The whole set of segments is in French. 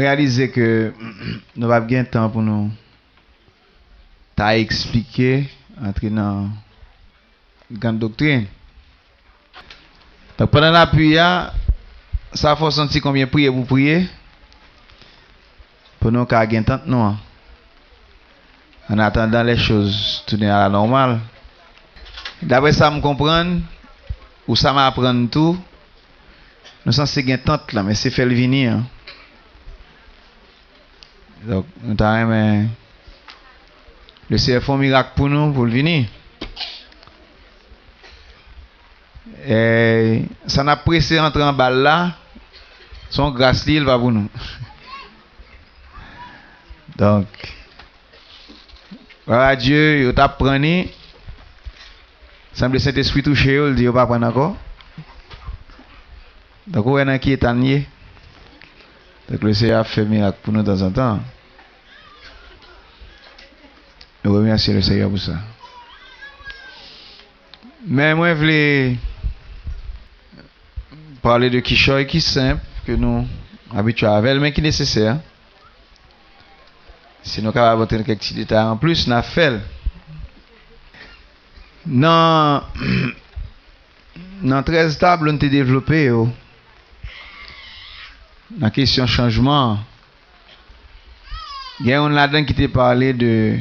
réalisé que nous n'avons pas de temps pour nous expliquer, entrer dans la grande doctrine. Donc pendant la prière, ça faut sentir combien prier pour prier. Pour nous qu'à gagner temps non. En attendant les choses tourner à la normale. D'après ça me comprendre ou ça m'apprendre tout. Nous sommes gagner temps là mais c'est fait le venir. Donc nous avons le CFO miracle pour nous pour le venir. Et ça n'a pressé entrer en balle là. Son grâce il va pour nous. Donc voilà Dieu, il t'a pris. Semble Saint-Esprit touché, il dit il va prendre encore. Donc on est qui est tannier. Donc le Seigneur fait miracle pour nous de temps en temps. Nous remercions le Seigneur pour ça. Mais moi je voulais parler de quelque chose qui est simple, que nous habitués avec, mais qui est nécessaire. Si nous avons apporter quelques petits détails en plus, nous avons fait. Dans 13 tables, on a développé la question changement. Il y a un là-dedans qui t'a parlé de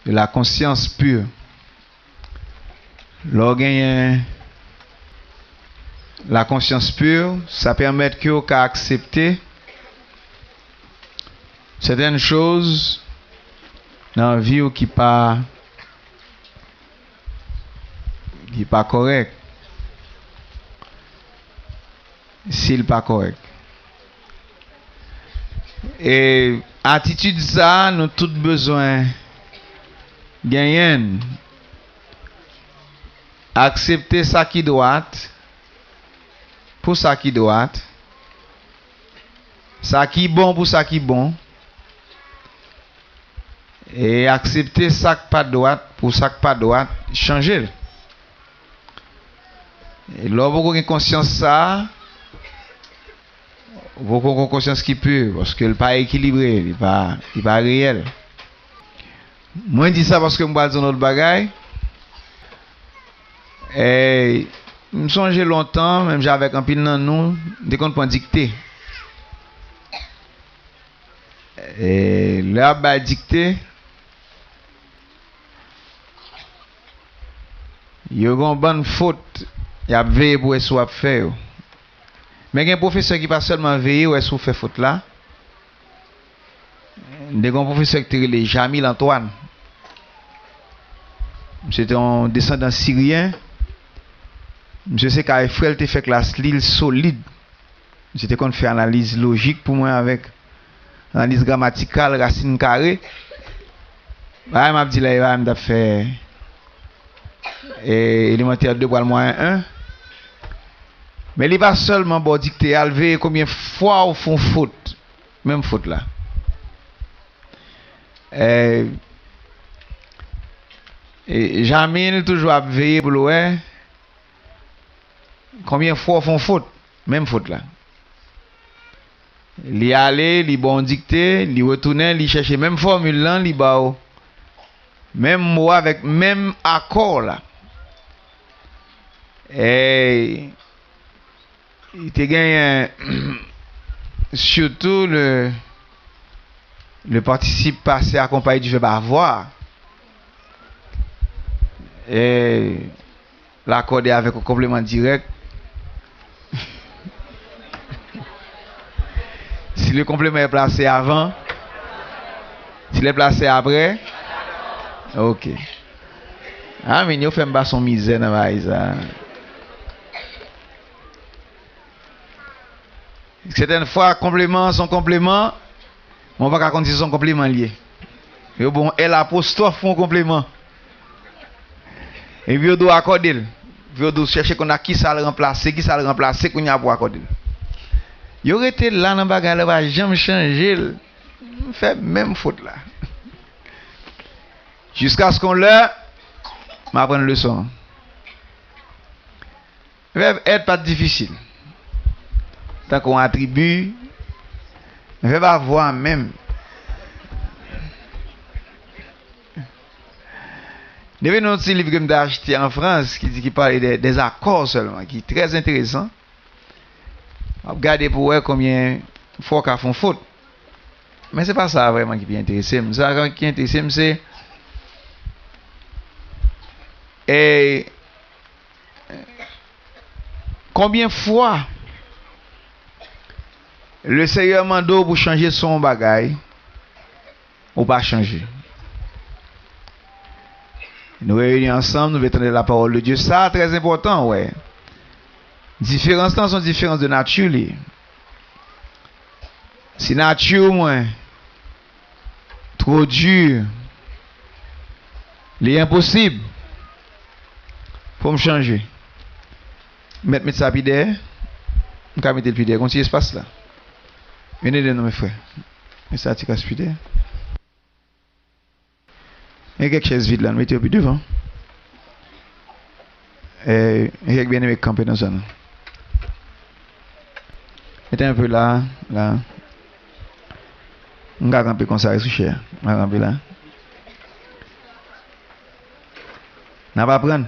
la conscience pure. Lorsqu'il la conscience pure, ça permet que vous accepter certaines choses dans la vie qui pas correct. S'il pas correct. Et attitude ça, nous tous besoin gagner. Accepter ça qui doit pour ça qui doit. Ça qui bon pour ça qui bon. Et accepter ça qui pas droit pour ça qui pas droit, changer. Et lorsque vous avez conscience ça, vous avez conscience qui peut, parce que le pas équilibré, il pas réel. Moi je dis ça parce que je vais dire notre bagaille. Et je me songe longtemps, même j'avais un pile dans nous, dès qu'on prend dictée. Et là, bah dictée. Il y a une bonne faute, il y a veillé pour ce soit fait. Mais il y a un professeur qui pas seulement veillé ou est-ce fait faute là. Il y a un professeur qui est Jamil Antoine. C'était un descendant syrien. Je sais qu'à frère te fait classe l'île solide. J'étais qu'on fait analyse logique pour moi avec analyse grammaticale racine carrée. Bah m'a dit là il va me faire élémentaire 2 pour le moins 1. Mais il va seulement bon dicter alvé combien fois au fond faute. Même faute là. Et Jamil toujours à veiller pour le combien fois font faute, même faute là. Li aller, li bon dicté, li retourner, li chercher même formule là, li bao. Même mot avec même accord là. Et il te gagne surtout le participe passé accompagné du verbe avoir. Et l'accorder avec un complément direct. Si le complément est placé avant, s'il est placé après, ok. Ah, mais nous faisons son misère dans la certaines fois, complément, son complément, on va pas continuer son complément lié. Mais bon, elle apostrophe son complément. Et puis, on doit accorder. Puis, on doit chercher qu'on a qui ça le remplacer, qu'on y a pour accorder. Il aurait été là dans le bagage, il va jamais changer. Il fait même faute là. Jusqu'à ce qu'on l'ait, m'apprend une leçon. Le verbe être pas difficile. Tant qu'on attribue Verbe avoir même. Il y a un petit livre que j'ai acheté en France qui parle des accords seulement, qui est très intéressant. Regardez pour voir combien de fois qu'ils font faute. Mais ce n'est pas ça vraiment qui est intéressant. Ça qui est intéressant, c'est combien de fois le Seigneur m'a dit pour changer son bagage ou pas changer. Nous réunissons ensemble, nous entendons la parole de Dieu. Ça, très important, ouais. Différences sont différences de nature. Si nature, moi, trop dur, c'est impossible. Faut me changer. Mettre ça pied derrière. Je vais mettre le pied derrière. Continue l'espace là. Venez de nous, mes frères. Mais ça, tu casses pied derrière. Il y a quelque chose vide là, nous mettons au pied devant. Et il y a bien aimé camper dans ça. Mettez un peu là, là. On va camper comme ça, sous cher. On va camper là. On va pas prendre.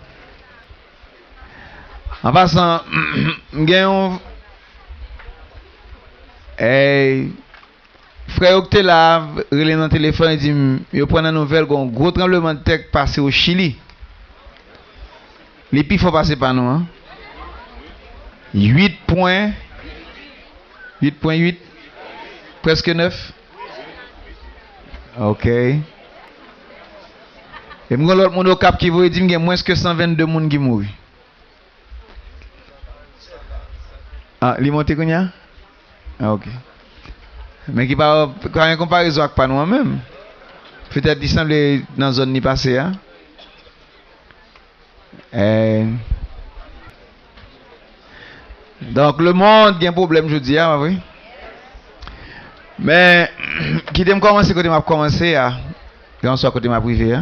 En passant, gagnons. Frère Octé là, il est dans le téléphone, il dit, il prend une nouvelle, un gros tremblement de terre passé au Chili. Les pis faut passer par nous. Hein? 8.8, presque 9. Ok. Et moi, l'autre monde au cap qui veut dire qu'il y a moins que 122 personnes qui mourent. Ah, il monte combien? Ah, ok. Mais qui pas en comparaison avec pas nous-mêmes. Peut-être qu'il semble dans la zone ni passé. Hein? Donc le monde a un problème, je dis, hein, oui. Mais qui aime commencer quand m'a commencé à quand soit côté m'a privé.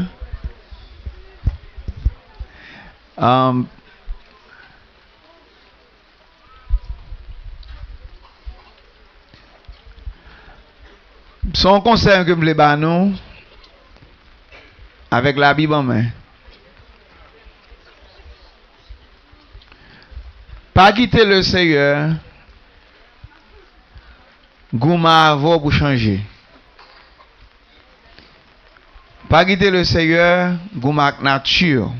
Hein? Son conseil que je voulais nous avec la Bible en main. Pas quitter le Seigneur, gouma avant pour changer. Pas quitter le Seigneur, gouma nature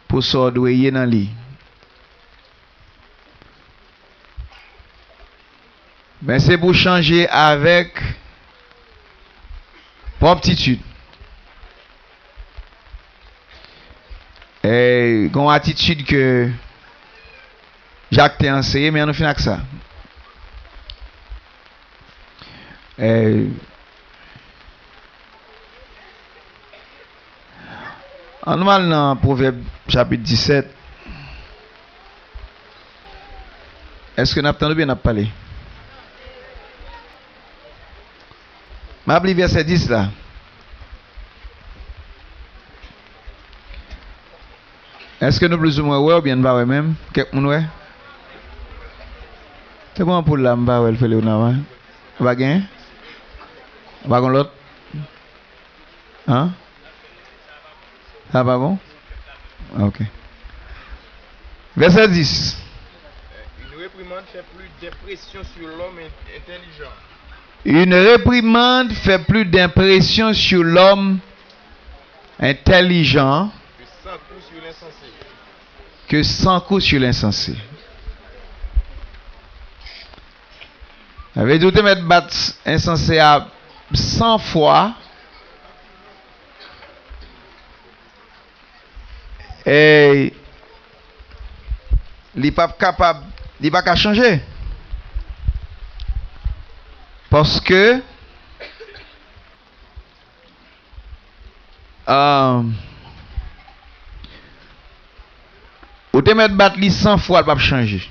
pour s'ordonner dans lui. Mais c'est pour changer avec promptitude. Et une attitude que Jacques t'a enseigné, mais on a fini avec ça. En mal dans Proverbe chapitre 17, est-ce que nous avons bien parlé? Ma Bible verset 10 là. Est-ce que nous plus ou moins ouais ou bien pas ouais même? Quelqu'un ouais? C'est bon pour la m'ba ouais le fait le na va gain? Va gon l'autre? Hein? Ça va bon? OK. Verset 10. Une réprimande fait plus d'impression sur l'homme intelligent. Une réprimande fait plus d'impression sur l'homme intelligent que 100 coups sur l'insensé. Avec tout mettre battre insensé à 100 fois et il n'est pas capable, il n'est pas capable de changer. Parce que ou te mettre battre 100 fois, il ne va pas changer.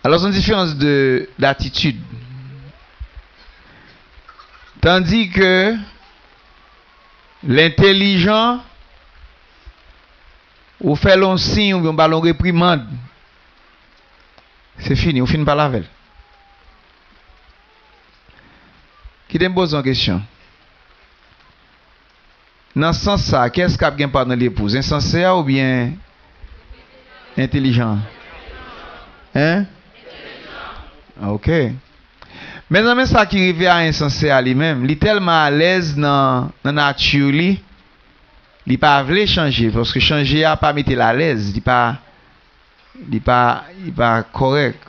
Alors, c'est une différence d'attitude. Tandis que l'intelligent, ou fait long signe, ou bien ballon réprimande, C'est fini, on finit par la veille. Qui te pose une question? Dans ce sens ça, qu'est-ce qu'a bien pendant l'épouse? Insensé ou bien intelligent? Hein? Ok. Mais ça qui arrive à insensé à lui-même, il est tellement à l'aise dans la nature, il n'est pas voulu changer, parce que changer a pas mettre à l'aise, il n'est pas correct.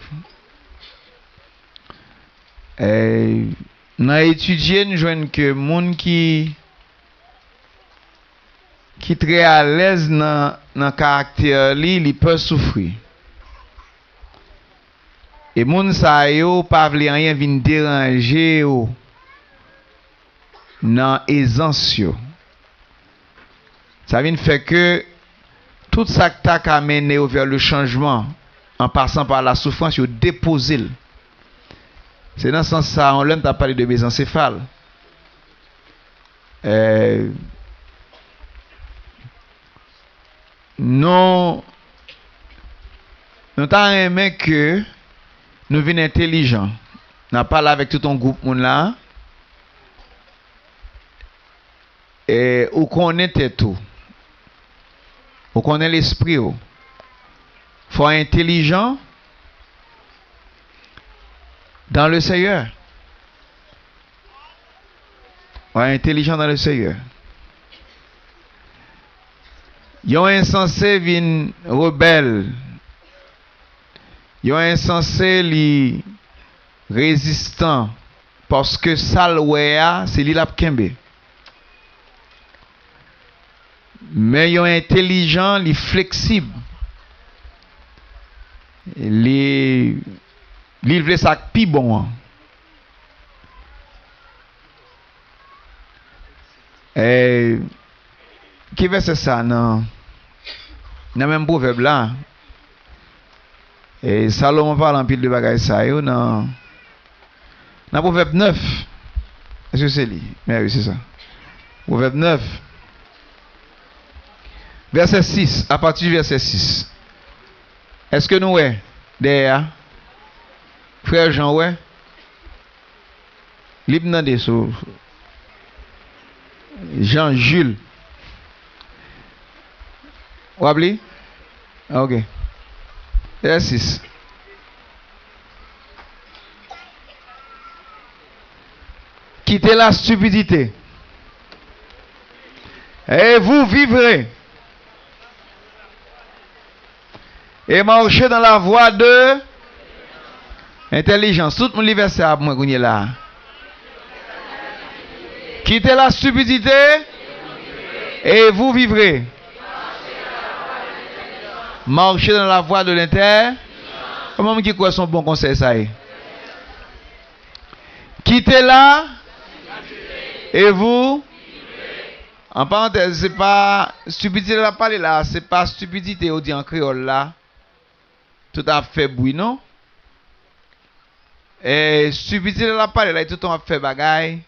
Nous avons étudié, nous voyons que les gens qui sont très à l'aise dans le caractère, ils peuvent souffrir. Et les gens ne pas rien venir déranger dans l'aisance. Ça vient faire que tout ça qui t'a amené vers le changement, en passant par la souffrance, il déposé. C'est dans ce sens-là, on l'a parlé de mésencéphale. Nous t'avons aimé que nous venons intelligents. Nous parlé avec tout un groupe là. Et on connaît tout. On connaît l'esprit. Il faut être intelligent dans le Seigneur. On est intelligent dans le Seigneur. Ils ont insensé vin rebelle. Ils ont insensé li résistant parce que ça c'est li la kembe. Mais ils ont intelligent, li flexible. Li veut ça pi bon. Qui veut ça non? Dans même proverbe là. Et Salomon parle en pile de bagaille ça yo dans proverbe 9. Est-ce que c'est lui? Mais oui, c'est ça. Proverbe 9. Verset 6, à partir du verset 6. Est-ce que nous ouais derrière frère Jean ouais libre des sous Jean Jules. Wabli? OK. Verset 6. Quittez la stupidité. Et vous vivrez. Et marchez dans la voie de intelligence. Tout mon verset à moi là. Quittez la stupidité et vous vivrez. Marchez dans la voie de l'intelligence. Comment qui croit son bon conseil ça est? Quittez-la et vous. En parenthèse, c'est pas stupidité la parler là, c'est pas stupidité on dit en créole là. Tout à fait bruit non? Et stupidité la parler là, tout à fait bagaille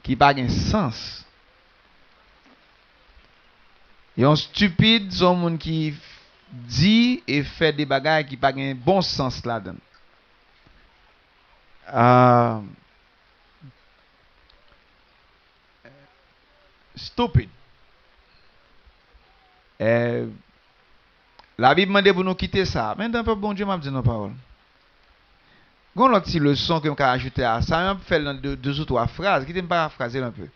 qui n'a pas de sens. Et un stupide, c'est un monde qui dit et fait des bagailles qui n'ont pas de bon sens là-dedans. Stupide. La Bible m'a dit pour nous quitter ça. Maintenant, bon Dieu m'a dit nos paroles. Gon l'autre petite leçon que je peux ajouter à ça, je vais faire deux ou trois phrases, qui t'aime paraphraser un peu.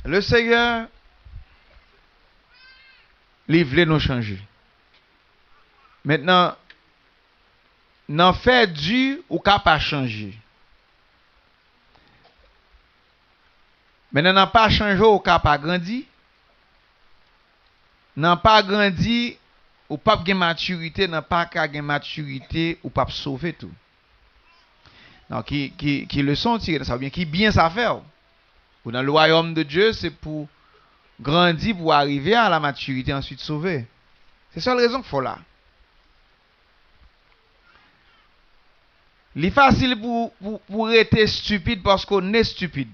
Le Seigneur, il voulait nous changer. Maintenant, n'en fait du ou pas changer. Maintenant, n'en pas changer ou pas grandi. N'en pas grandi ou pas de maturité, n'en pas de maturité ou pas sauver tout. Donc, qui leçon tirée de ça, bien qui bien ça faire. Ou dans le royaume de Dieu, c'est pour grandir, pour arriver à la maturité, ensuite sauver. C'est ça la raison qu'il faut là. Il est facile pour être stupide parce qu'on est stupide.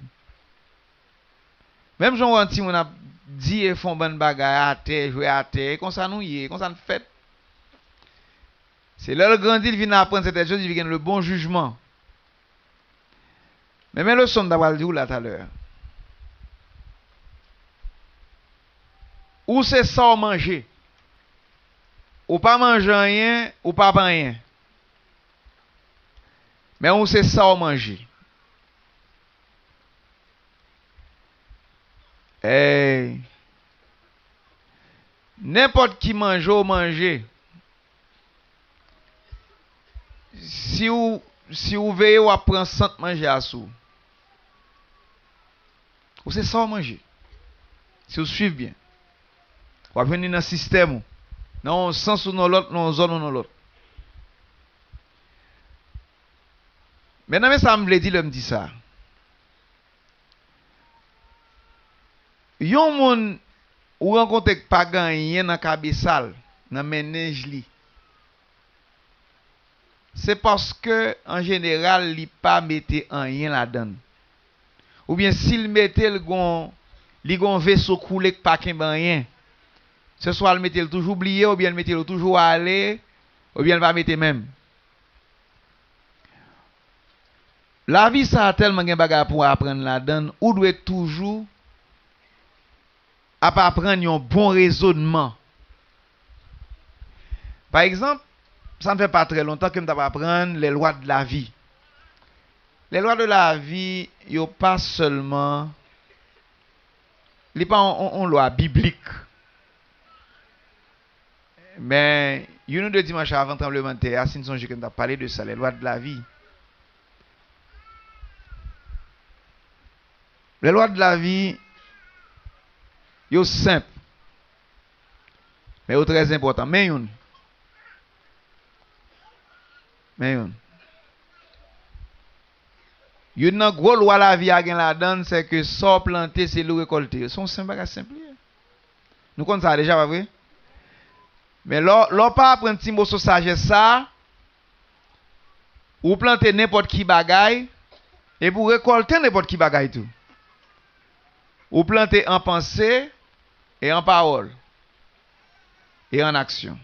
Même Jean Wanti, on a dit et font bonne bagaille à terre, jouer à terre, comme ça nous y est, comme ça nous fait. C'est là le grandit, il vient apprendre cette chose, il vient le bon jugement. Mais le son d'avoir dit là tout à l'heure. Ou c'est ça manger. Ou pas manger rien, ou pas rien. Mais on sait ça manger. Hey. N'importe qui mange ou manger. Si vous veillez ou apprendre sans manger à sous. Ou c'est ça manger. Si vous suivez bien. Ou venir dans le système. Dans un sens ou dans l'autre, dans une zone ou dans l'autre. Maintenant, ça me dit, le me dit ça. Yon moun ou rencontre pas gagné dans cabessal, dans ménage li. C'est parce que en général, il pas mettre rien là-dedans. Ou bien s'il mettait le gon vaisseau coulé pas rien. Ce soit le mettre toujours oublié ou bien le mettre toujours aller ou bien le va mettre même. La vie ça a tellement de bagages pour apprendre là-dedans, ou doit toujours apprendre un bon raisonnement. Par exemple, ça ne fait pas très longtemps que je vais apprendre les lois de la vie. Les lois de la vie, ils ne sont pas seulement une loi biblique. Mais, il y a deux dimanches avant le tremblement de terre, si nous avons parlé de ça, les lois de la vie. Les lois de la vie, ils sont simples. Mais ils sont très importants. Mais il y a une grosse loi de la vie à là-dedans, c'est que sans planter, c'est le récolter. Ce sont simples. Nous connaissons ça déjà, pas vrai? Mais l'on pas apprendre petit mot sur sagesse ça, ou planter n'importe qui bagaille, et pour récolter n'importe qui bagaille tout. Ou planter en pensée, et en parole, et en action.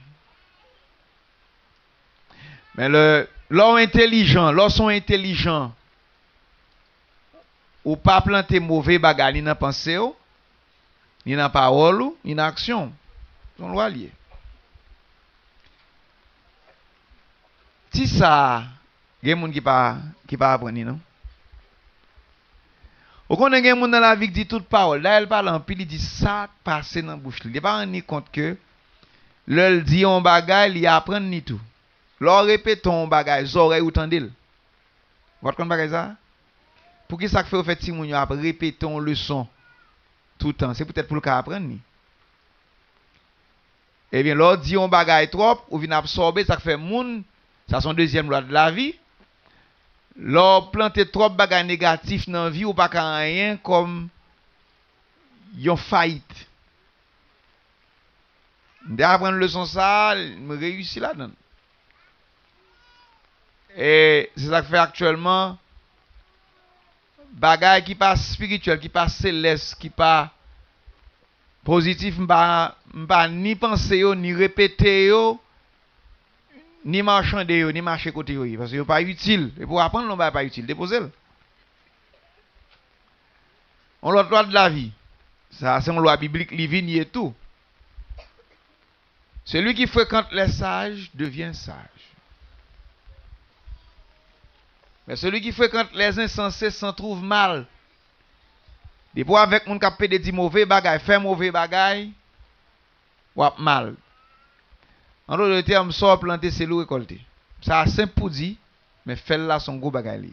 Mais l'on sont intelligents, ou pas planter mauvais bagaille ni dans pensée, ni dans parole, ni dans action. Son loi lié. Si ça, il y a des gens qui pas apprendre, non? Ou qu'on a des gens dans la vie qui dit toute parole. Là, elle parle en pile, il dit ça passe dans la bouche. Il ne pas rendre compte que l'elle dit un bagage, il apprend ni tout. L'on répète ton bagage, oreilles ou tendil. Vous comprenez bagage ça? Pour qui ça fait au fait si moun après répéter une leçon tout le temps, c'est peut-être pour le cas apprendre ni. Eh bien, l'on dit un bagage trop ou vient absorber, ça fait moun. Ça son deuxième loi de la vie. L'on plante trop de bagages négatifs dans la vie ou pas rien comme yon faillite. Dès apprendre leçon ça, me réussit là-dedans. Et c'est ça que fait actuellement bagages qui pas spirituel, qui pas céleste, qui pas positif, m'pa ni penser yo, ni répéter yo. Ni marchander yo, ni marcher côté yo, parce que yo pas utile. Et pour apprendre, l'on va pas utile. Déposez-le. On l'autre loi de la vie. Ça, c'est une loi biblique, livine et tout. Celui qui fréquente les sages devient sage. Mais celui qui fréquente les insensés s'en trouve mal. Des fois, avec mon capé de dire mauvais bagay, fait mauvais bagay, ou mal. En d'autres termes, ça planter, c'est le récolter. Ça c'est simple pour dire, mais faire là son gros bagay.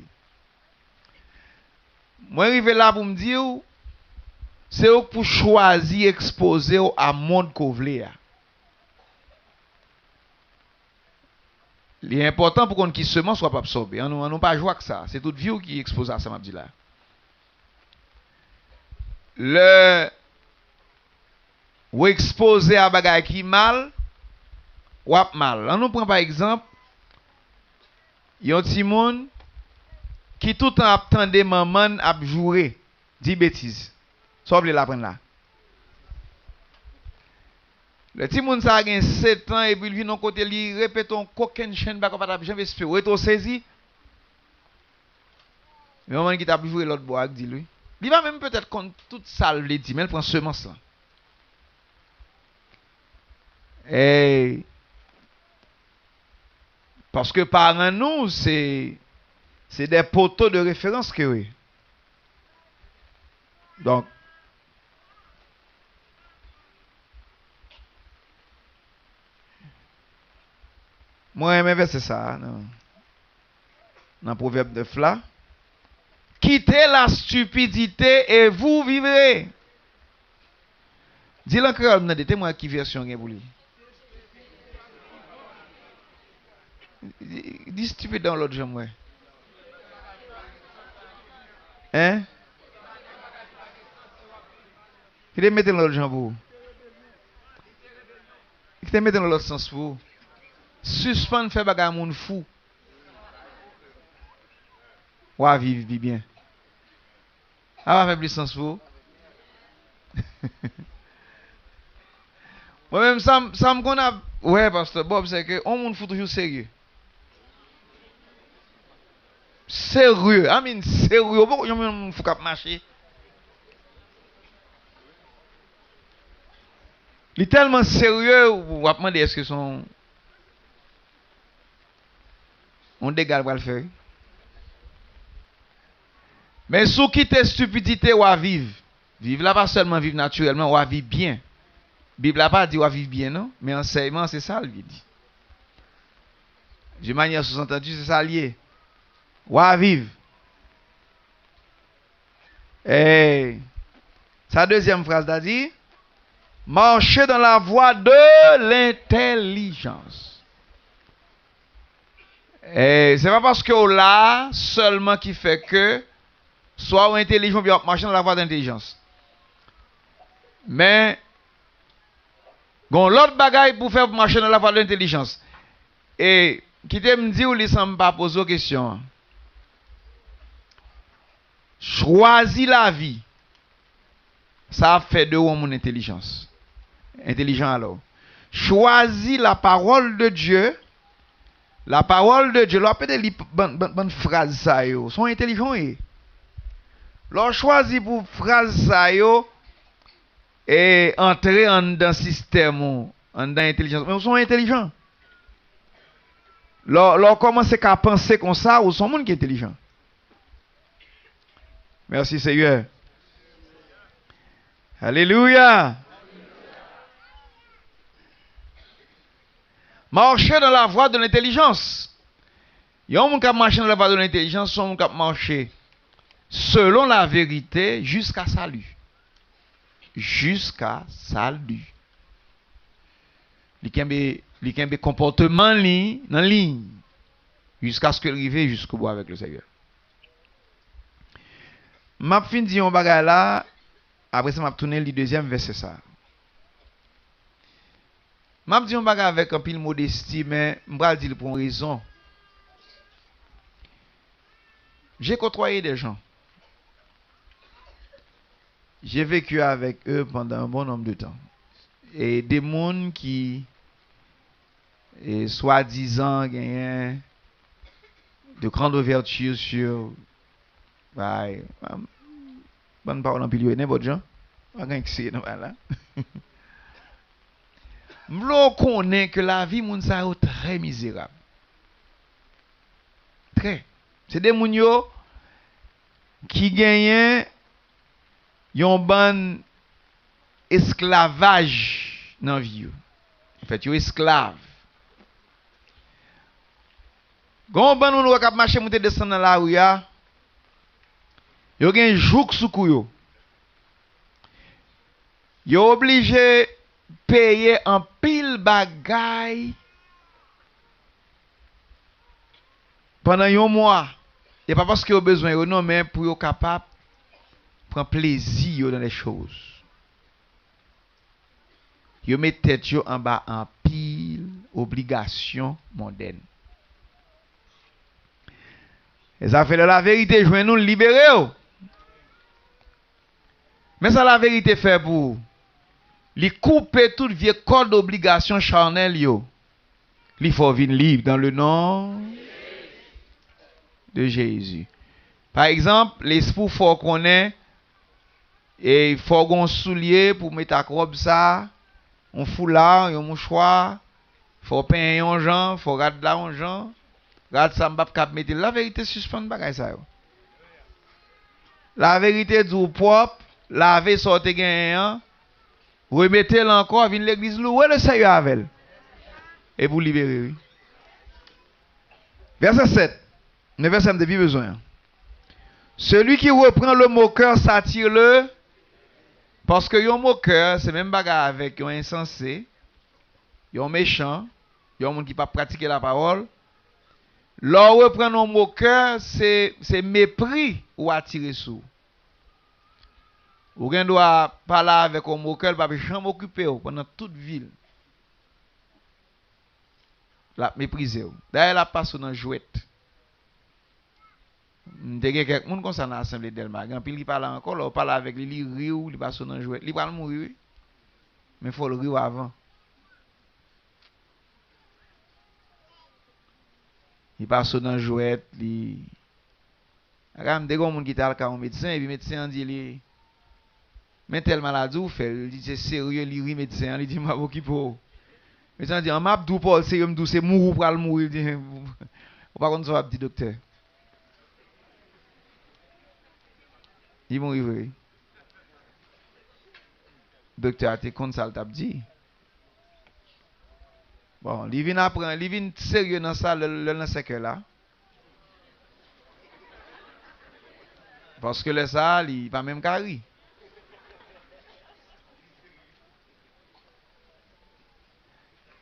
Moi, arrivé là pour me dire, c'est pour choisir, exposer à monde qu'on veut. L'important pour qu'on qui semence soit pas absorbé. On n'a pas joué avec ça. C'est toute vie qui expose à ça, m'a dit là. Ou exposer à bagay qui mal, ou mal. On nous prend par exemple, il y a un petit monde qui tout le temps attendait maman à jouer, dit bêtises. Ça veut l'apprendre là. Le petit monde ça a 7 ans et puis il vient d'un côté, il répète qu'aucune chaîne pas capable jamais espérer. Tu saisi? Mais on qui t'a joué l'autre bois dit lui. Il va même peut-être contre toute ça le dit, mais il prend semence là. Et parce que par nous c'est des poteaux de référence que oui. Donc moi j'aime c'est ça dans le proverbe de Fla. Quittez la stupidité et vous vivrez. Dis-le encore, dis-moi qui version est pour lui. Dis stupide dans l'autre jambe, ouais. Hein? Il te met dans l'autre jambe pour. Il te met dans l'autre sens pour. Suspend fait bagarre moun fou. Ou vivre bien. Ah, va faire plus sens pour. Moi-même, ça me connaît. Ouais, pasteur Bob, c'est que on moun fou toujours sérieux. Sérieux, I mean sérieux. Pourquoi on moun fou cap marcher? Il est tellement sérieux, vous vous demandez est-ce que son. On dégage va le faire. Mais sous quitter stupidité ou à vivre. Vivre là pas seulement vivre naturellement, ou à vivre bien. Bible n'a pas dit ou à vivre bien, non? Mais enseignement, c'est ça, lui dit. De manière sous-entendue, c'est ça lié. Ou à vivre. Et sa deuxième phrase a dit marcher dans la voie de l'intelligence. Et c'est pas parce que là seulement qui fait que soit intelligent bien marcher dans la voie d'intelligence. Mais bon, l'autre bagaille pour faire marcher dans la voie de l'intelligence. Et qui te me dit ou ne semble pas poser une question. Choisis la vie. Ça fait de vous mon intelligence. Intelligent alors. Choisis la parole de Dieu. La parole de Dieu. Là, peut-être bonne phrase ça yo. Sont intelligents et. Là, choisis pour phrase ça yo et entrer dans le système, dans l'intelligence. Mais ils sont intelligents. Là, commence à penser comme ça, ou sont monde qui est intelligent. Merci Seigneur. Alléluia. Marcher dans la voie de l'intelligence. Il y a un monde qui marche dans la voie de l'intelligence, il y a un monde qui marche selon la vérité jusqu'à salut. Jusqu'à salut. Il y a un comportement dans ligne jusqu'à ce qu'il arrive jusqu'au bout avec le Seigneur. M'a fin dit un bagage là, après ça m'a tourné le deuxième verset ça. M'a dit un bagage avec un pile modestie mais m'bral dire pour une raison. J'ai côtoyé des gens. J'ai vécu avec eux pendant un bon nombre de temps. Et des gens qui soi-disant gagnent de grandes vertus sur bonne parole en pilier n'importe gens pas gagne qui là. M'lo connaît que la vie moun sa yo très misérable. Très. C'est des moun yo qui gagnent yon ban esclavage dans vie. En fait, yo esclave. Gon ban moun k'ap marcher monter descendre dans la rue ya. Yo gen jouk sou kou yo. Yo obligé payer en pile bagay pendant un mois. Et pas parce que yo besoin yo non mais pour yo capable prendre plaisir dans les choses. Yo met tête yo en bas en pile obligation mondaine. Et ça fait de la vérité joindre nous libérer. Mais ça la vérité fait pour li coupe toute vieille code d'obligation charnelle yo. Li faut venir libre dans le nom de Jésus. Par exemple, l'esprit faut qu'on ait et il faut qu'on soulier pour mettre à robe ça, un foulard, un mouchoir, faut payer un gens, faut regarder là un gens, regarde ça m'pa cap mettre la vérité suspend bagay ça yo. La vérité du propre, laver sorte gagnant, remettez encore vinn l'église louer le Seigneur avec et vous libérer. Oui. Verset 7. Le verset me depuis besoin. Celui qui reprend le moqueur s'attire le parce que yon moqueur, c'est même bagarre avec yon insensé, yon méchant, yon monde qui pas pratiquer la parole. L'on reprend un moqueur, c'est mépris ou attirer sous. Ou gen doit parler avec un moqueur, pas jamais occuper pendant toute ville. La mépriser. D'ailleurs, la passe dans jouette. M'te quelques monde comme ça dans l'assemblée d'Elma. Quand il parle encore, là, parle avec lui, il rit ou il passe dans jouette. Il va mourir. Mais il faut le rire avant. Il passe dans jouette, il regarde des gens qui t'a un médecin et puis médecin dit lui mais telle maladie ou fait, il dit c'est sérieux, il rit médecin, il dit m'a occupé. Médecin dit en m'a dou Paul sérieux m'dou c'est mourir pour le mourir, il dit on pas contre ça petit docteur. Il mourir oui. Docteur a été contre ça t'a dit. Bon, il vient apprendre, il vient sérieux dans ça le secret là. Parce que le ça, il va même carré.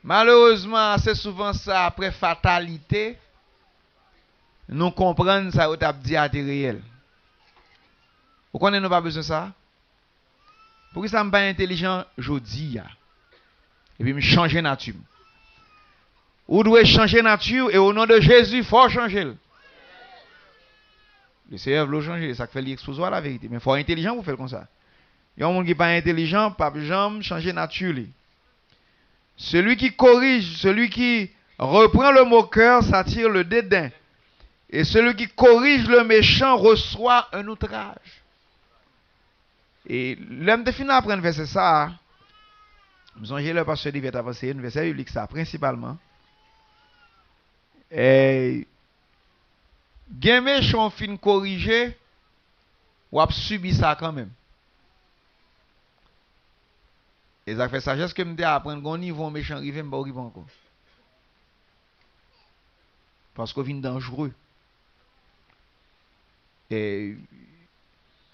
Malheureusement, c'est souvent ça, après fatalité, nous comprenons ça au tap dit à réel. Vous connaissez nous pas besoin de ça? Pour que ça me pas intelligent, je dis. Et puis me changer nature. Vous devez changer nature et au nom de Jésus, il faut changer. Le Seigneur veut changer, ça fait l'exposer la vérité. Mais il faut être intelligent pour faire comme ça. Il y a un monde qui n'est pas intelligent, pas jamais changer nature. Celui qui corrige, celui qui reprend le moqueur s'attire le dédain. Et celui qui corrige le méchant reçoit un outrage. Et l'homme de fin apprendre verset ça. Nous avons le pasteur Divert avancer un verset biblique ça principalement. Et gen méchant fin corriger ou a subi ça quand même. Et ça fait sagesse que me dit apprendre gon niveau méchant rive m'pa rive encore. Parce qu'on vient dangereux. Et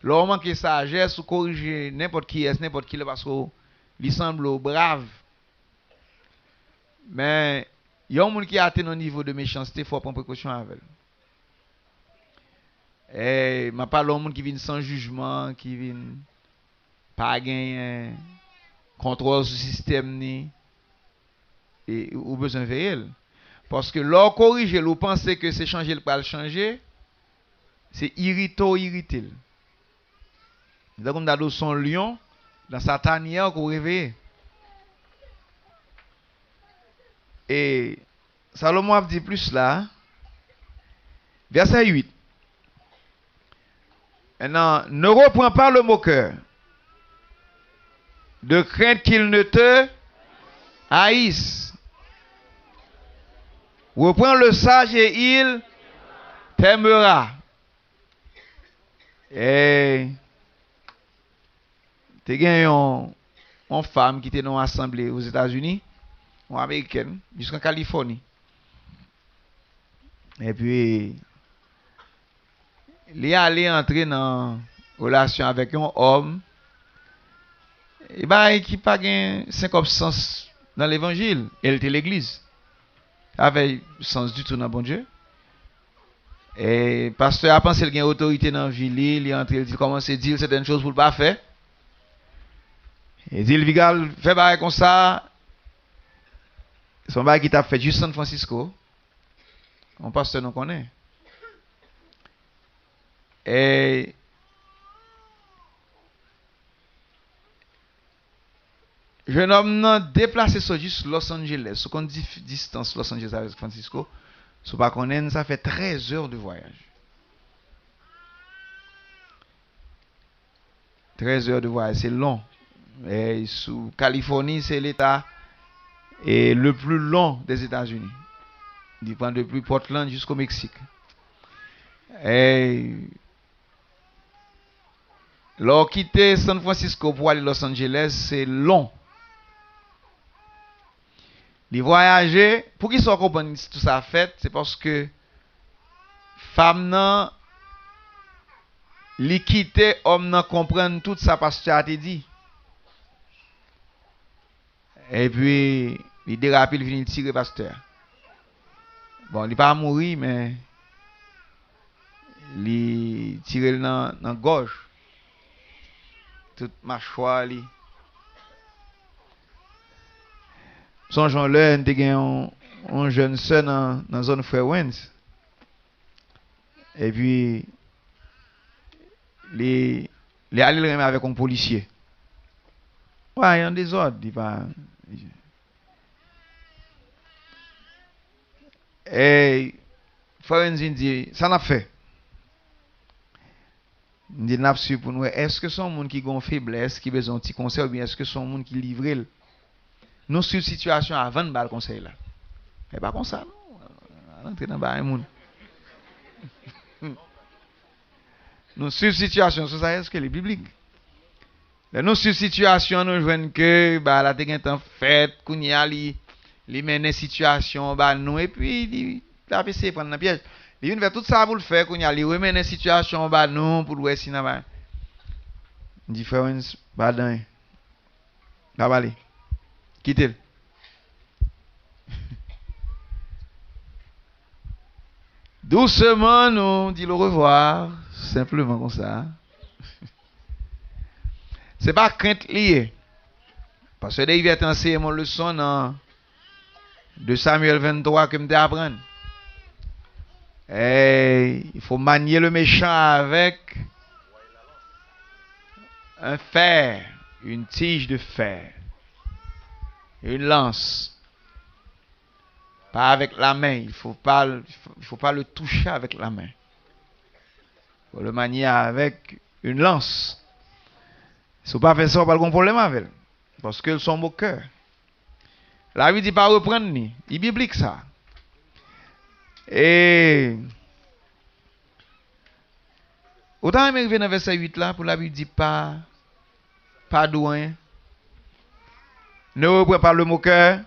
l'on manque sagesse ou corriger n'importe qui est n'importe qui parce qu'il semble brave. Mais il y a un monde qui a atteint un niveau de méchanceté, il faut prendre précaution avec. Et je parle d'un monde qui vient sans jugement, qui vient pas gagner contrôle sur le système ni et ou besoin de veiller. Parce que l'on corrige, l'on pense que c'est changer le pas le changer, c'est irriter. Donc comme dans son lion dans sa tanière qu'on réveille. Et Salomon a dit plus là. Verset 8. Maintenant, ne reprends pas le moqueur, de crainte qu'il ne te haïsse. Reprends le sage et il t'aimera. Et tu as gagné une femme qui était dans l'assemblée aux États-Unis, une américaine, jusqu'en Californie. Et puis, il est allé entrer dans relation avec un homme et ben, qui n'a pas 5 sens dans l'évangile. Elle était l'église. Il avait sens du tout dans bon Dieu. Et le pasteur a pensé qu'il y a une autorité dans la ville. Il est entré, il commence à dire certaines choses pour ne pas faire. Et il dit, il fait bail comme ça. Son bail qui t'a fait juste San Francisco. Un pasteur nous connaît. Et jeune homme n'a déplacé sur juste Los Angeles. Ce qu'on dit distance Los Angeles avec San Francisco, ce pas qu'on ça fait 13 heures de voyage. 13 heures de voyage, c'est long. Et sous Californie, c'est l'état le plus long des États-Unis. Il prend depuis Portland jusqu'au Mexique. Et leur quitter San Francisco pour aller à Los Angeles, c'est long. Les voyager, pour qu'ils soient comprennent tout ça fait, c'est parce que femme nan li quitter homme nan comprendre tout ça pasteur a te dit. Et puis il dérape, il finit tirer pasteur. Bon, il pas mourir mais il tire dans gorge. Toute mâchoire li. Songeons là, on a un jeune sœur dans la zone Fairwinds. Et puis, les allés avec un policier. Ouais, il y a un désordre. Et Fairwinds dit, ça n'a fait. Il dit, n'a pas pour nous. Est-ce que c'est un monde qui a une faiblesse, qui a besoin de petit conseil, ou bien est-ce que c'est un monde qui livre? Nous sommes sur situation avant de le conseil là. Et pas comme ça, non. Entrer dans le monde. Nous sommes sur situation, c'est ça, est-ce que les bibliques? Nous sommes sur situation, nous jouons que, la te en fait, qu'on y a, li mène situation, nous, et puis, il a essayé de prendre le piège. Il vient faire tout ça pour le faire, qu'on y a, il remet une situation, nous, pour le voir si n'a différence, dans. Pas aller. Quittez-le. Doucement, nous dit au revoir, simplement comme ça. C'est pas crainte liée. Parce que David a enseigné mon leçon de Samuel 23 que je apprendre. Et il faut manier le méchant avec un fer, une tige de fer. Une lance. Pas avec la main. Il faut pas le toucher avec la main. Il faut le manier avec une lance. Si vous ne pas faire ça, on n'a pas de problème avec. Parce qu'ils sont au cœur. La Bible dit pas reprendre ni. Il est biblique ça. Et autant il arrive dans verset 8 là, pour la Bible dit pas douin. Ne reprends pas le moqueur,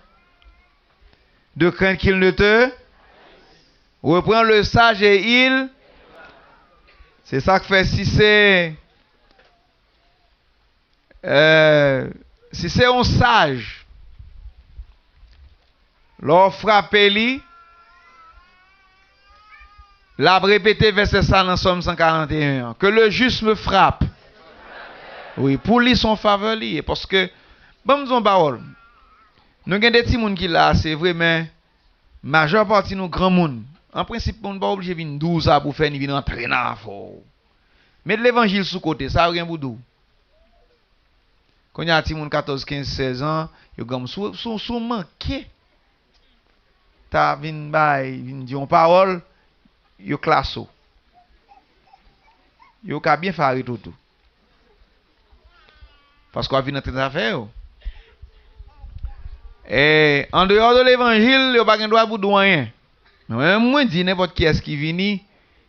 de crainte qu'il ne te reprends le sage et il. C'est ça que fait si c'est un sage, l'on frappe lui, l'a répété verset ça dans Somme 141, que le juste me frappe. Oui, pour lui son faveur lié, parce que bon, nous avons parole. Nous avons des petits gens qui là, c'est vrai, mais la majeure partie de nous grands monde. En principe, on n'est pas obligé de venir 12 ans pour faire une entraîner dans la force. Mais l'évangile sous côté, ça n'a rien pour nous. Quand il y a des petits gens 14, 15, 16 ans, ils sont manqués. Tu as venu dire une parole, ils classent. Ils ont bien fait tout. Parce qu'on a vu notre affaire. Et en dehors de l'évangile, il n'y a pas de droit pour rien. Mais moi, je dis n'importe qui est-ce qui vient,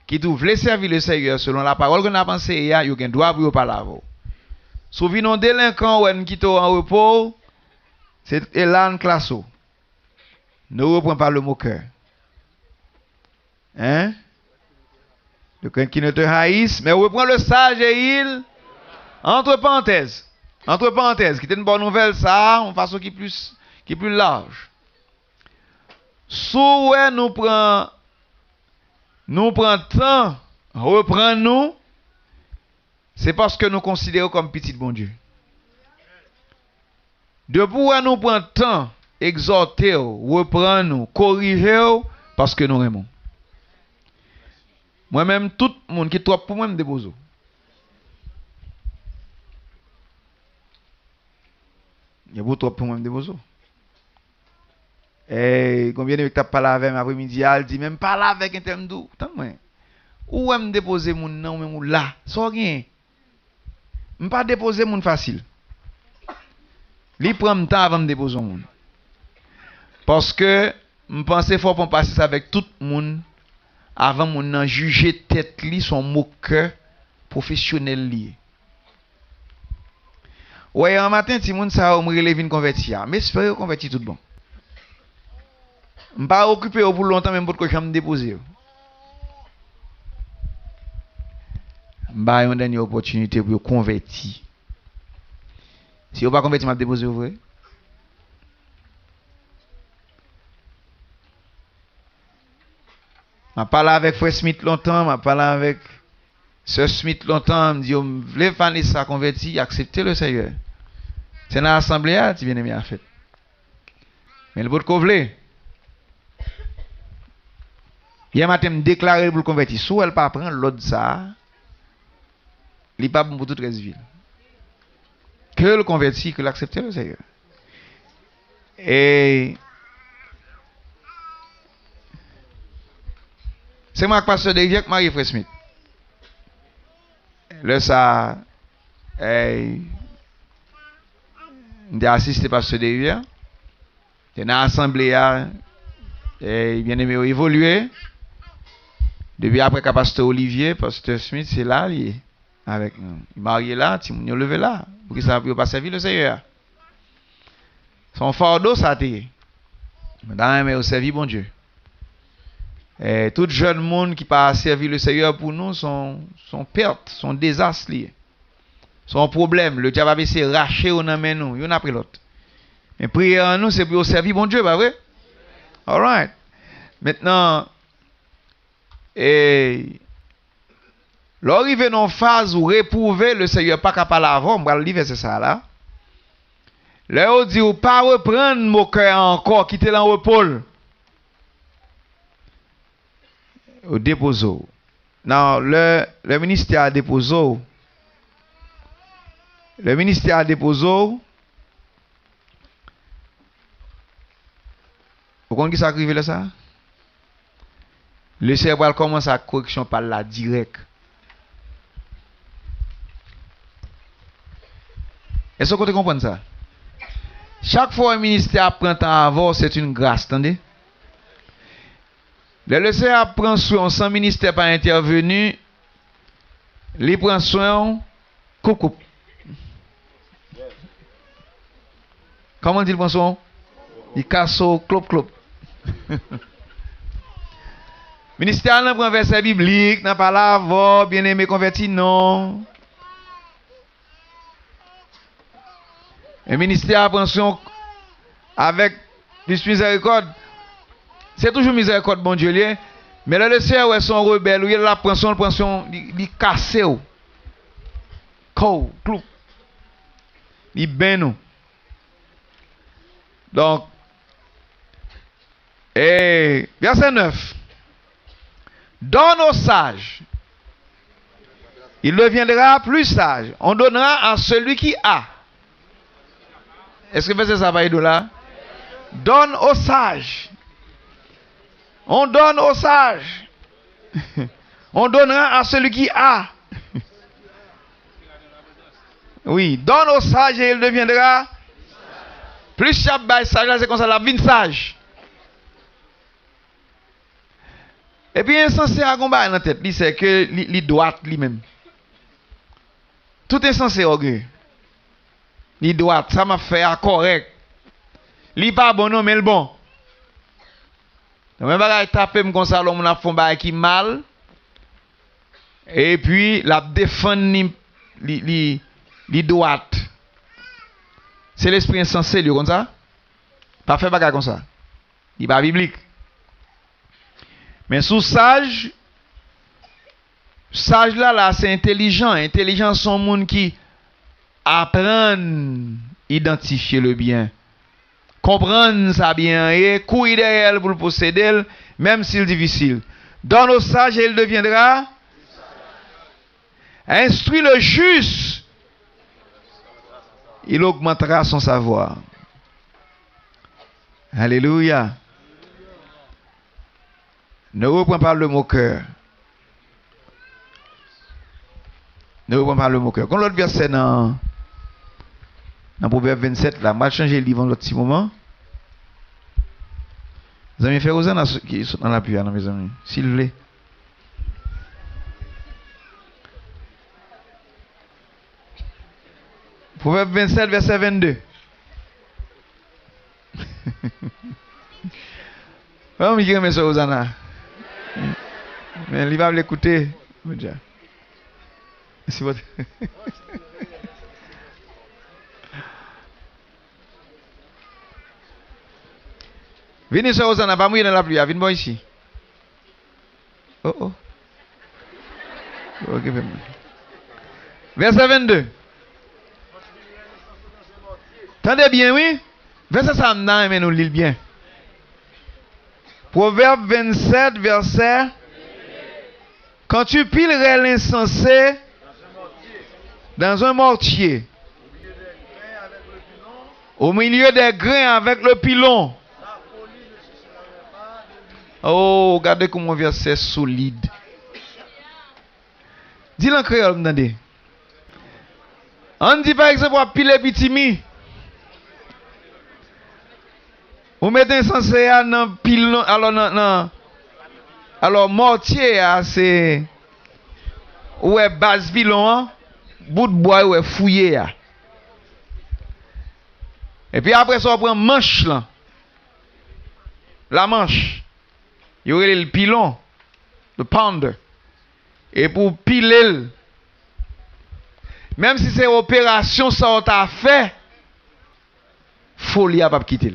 qui veut servir le Seigneur selon la parole qu'on a pensée, il y a un droit pour parler. Si vous un délinquant ou qui est en repos, c'est Elan Classo. Ne reprends pas le moqueur. Hein? Le crainte qui ne te haïsse, mais reprends le sage et il. Entre parenthèses, qui est une bonne nouvelle, ça, en façon qui est plus large. Sous nous prenons temps, reprends-nous, c'est parce que nous considérons comme petit bon Dieu. De pouvoir nous prendre temps, exhorter, reprendre-nous, corriger, parce que nous aimons. Moi-même, tout le monde qui est trop pour moi, me dépose. Il y a beaucoup trop pour moi de besoin. Et combien de temps parler avec après-midi, elle dit même parler avec un terme doux. Tant moi. Où me déposer mon nom même là, sans rien. Me pas déposer mon facile. Li prend temps avant me déposer mon. Parce que me penser faut qu'on passe ça avec tout le monde avant mon nan juger tête li son moqueur professionnel li. Ouais, un matin ti moun ça me relève une convertir, mais j'espère convertir tout bon. M'pas occupé pour longtemps même pour que je me déposer. M'pas une dernière opportunité pour convertir. Si vous pas convertir m'a déposer vrai. M'a parlé avec Frère Smith longtemps, m'a parlé avec Sœur Smith longtemps, me dit on voulait faire ça convertir, accepter le Seigneur. C'est dans l'assemblée là, tu viens aimer à fait. Mais le bout de hier matin me déclarer pour le convertir. Si elle pas prendre l'autre ça, il pas bon pour toute reste ville. Que le convertir, que l'accepter le Seigneur. Et c'est moi qui passe de Rivière Marie Frère Smith. Là ça j'ai assisté pasteur de Rivière. Dans l'assemblée et bien aimé évoluer. Depuis après que pasteur Olivier, pasteur Smith c'est là lié avec nous. Il marié là, il m'a levé là pour que ça puisse pas servir le Seigneur. Son fardeau ça t'est. Madame mais au servir bon Dieu. Et tout jeune monde qui pas servir le Seigneur pour nous sont perte, sont désastre lié. Son problème, le diable va essayer de racher au nom nous, il en a pris l'autre. Mais prière nous c'est pour servir bon Dieu, pas vrai? All right. Maintenant et l'arrivée dans phase où réprouver le Seigneur pas capable avant, on va le livrer c'est ça là. Là on dit ou pas reprendre mon cœur encore quitter dans repos. Au déposé. Non, le ministère a déposé. Le ministère a déposé. Vous comprenez qui s'est là ça? Le cérébral commence à correction par la direct. Est-ce que vous comprenez ça? Chaque fois un ministère prend temps avant, c'est une grâce, attendez? Le Seigneur prend soin sans ministère pas intervenu, il prend soin coucou. Comment dit il prend soin? Il casse au clop clop. Ministère n'a prend verset biblique, n'a pas la voix, bien aimé converti non. Le ministère prend soin avec plus miséricorde. C'est toujours miséricorde, bon Dieu. Mais là, le Seigneur est son rebelle, il la prend son, il casse. Clou. Il ben nous. Donc, et verset 9. Donne aux sages, il deviendra plus sage. On donnera à celui qui a. Est-ce que verset ça va être là? Donne aux sages. On donne aux sages. On donnera à celui qui a. Oui, donne aux sages et il deviendra plus sage. C'est comme ça, la vie sage. Et puis, insensé à combat dans la tête, c'est que les droites lui-même. Tout insensé orgueil. Les droites, ça m'a fait à correct. Li pas bon non mais le bon. Même bagay taper comme ça l'homme a font bagay qui mal. Et puis la défendre li droite. C'est l'esprit insensé lui comme ça. Pas faire bagay comme ça. Il pas biblique. Mais sous sage là c'est intelligent. Intelligent sont monde qui apprennent identifier le bien. Comprendre ça bien et courir derrière pour le posséder, même s'il est difficile. Donne au sage et il deviendra. Instruis le juste il augmentera son savoir. Alléluia. Ne reprends pas le moqueur. Ne reprends pas le moqueur. Quand l'autre verset dans Proverbe 27, là, moi, je change le livre en l'autre petit moment. Vous avez fait aux gens qui sont dans la pluie, mes amis, s'il vous plaît. Proverbe 27, verset 22. Oh, mais qui remet ça aux gens. Mais il va l'écouter. C'est votre. Venez sur Hosanna, pas mouiller dans la pluie, viens moi ici. Oh oh. Ok, verset 22. Tendez bien, oui? Verset ça, mais nous lisons bien. Proverbe 27, verset. Quand tu pilerais l'insensé dans un mortier, au milieu des grains avec le pilon. Oh, regardez comment verset solide. Dis-le en créole, m'entendez. On dit par exemple, à piler pitimi. Vous mettez insensé dans pilon, alors mortier, c'est. Ouais, base pilon, bout de bois, ouais, fouillé. Et puis après ça, on prend manche là. La manche. Il y aurait le pilon, le pounder. Et pour piler, même si c'est opération, ça on t'a fait, folie à pas quitter.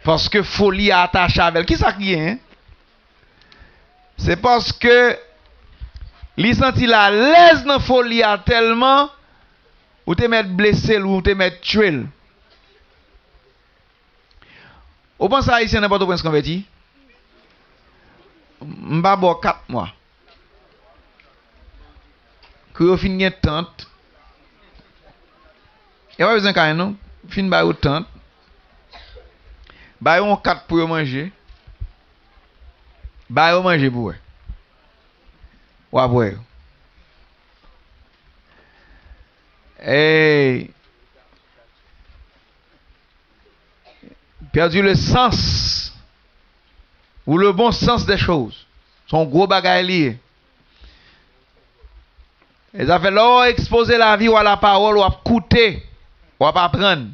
Parce que folie a attaché avec. Qui ça qui est? Hein? C'est parce que il senti la l'aise dans folie a tellement ou te mettre blessé ou te mettre tué. Vous pensez à ici n'importe où se converti? M'ba bo 4 mois. Que vous finissez tante. Et pas besoin quand non? Fin ba ou tante. Ba yon 4 pour manger. Ba yon manger pour. Ou après. Et perdu le sens ou le bon sens des choses. Son gros bagage lié. Et ça fait là exposer la vie ou à la parole ou à écouter ou à apprendre.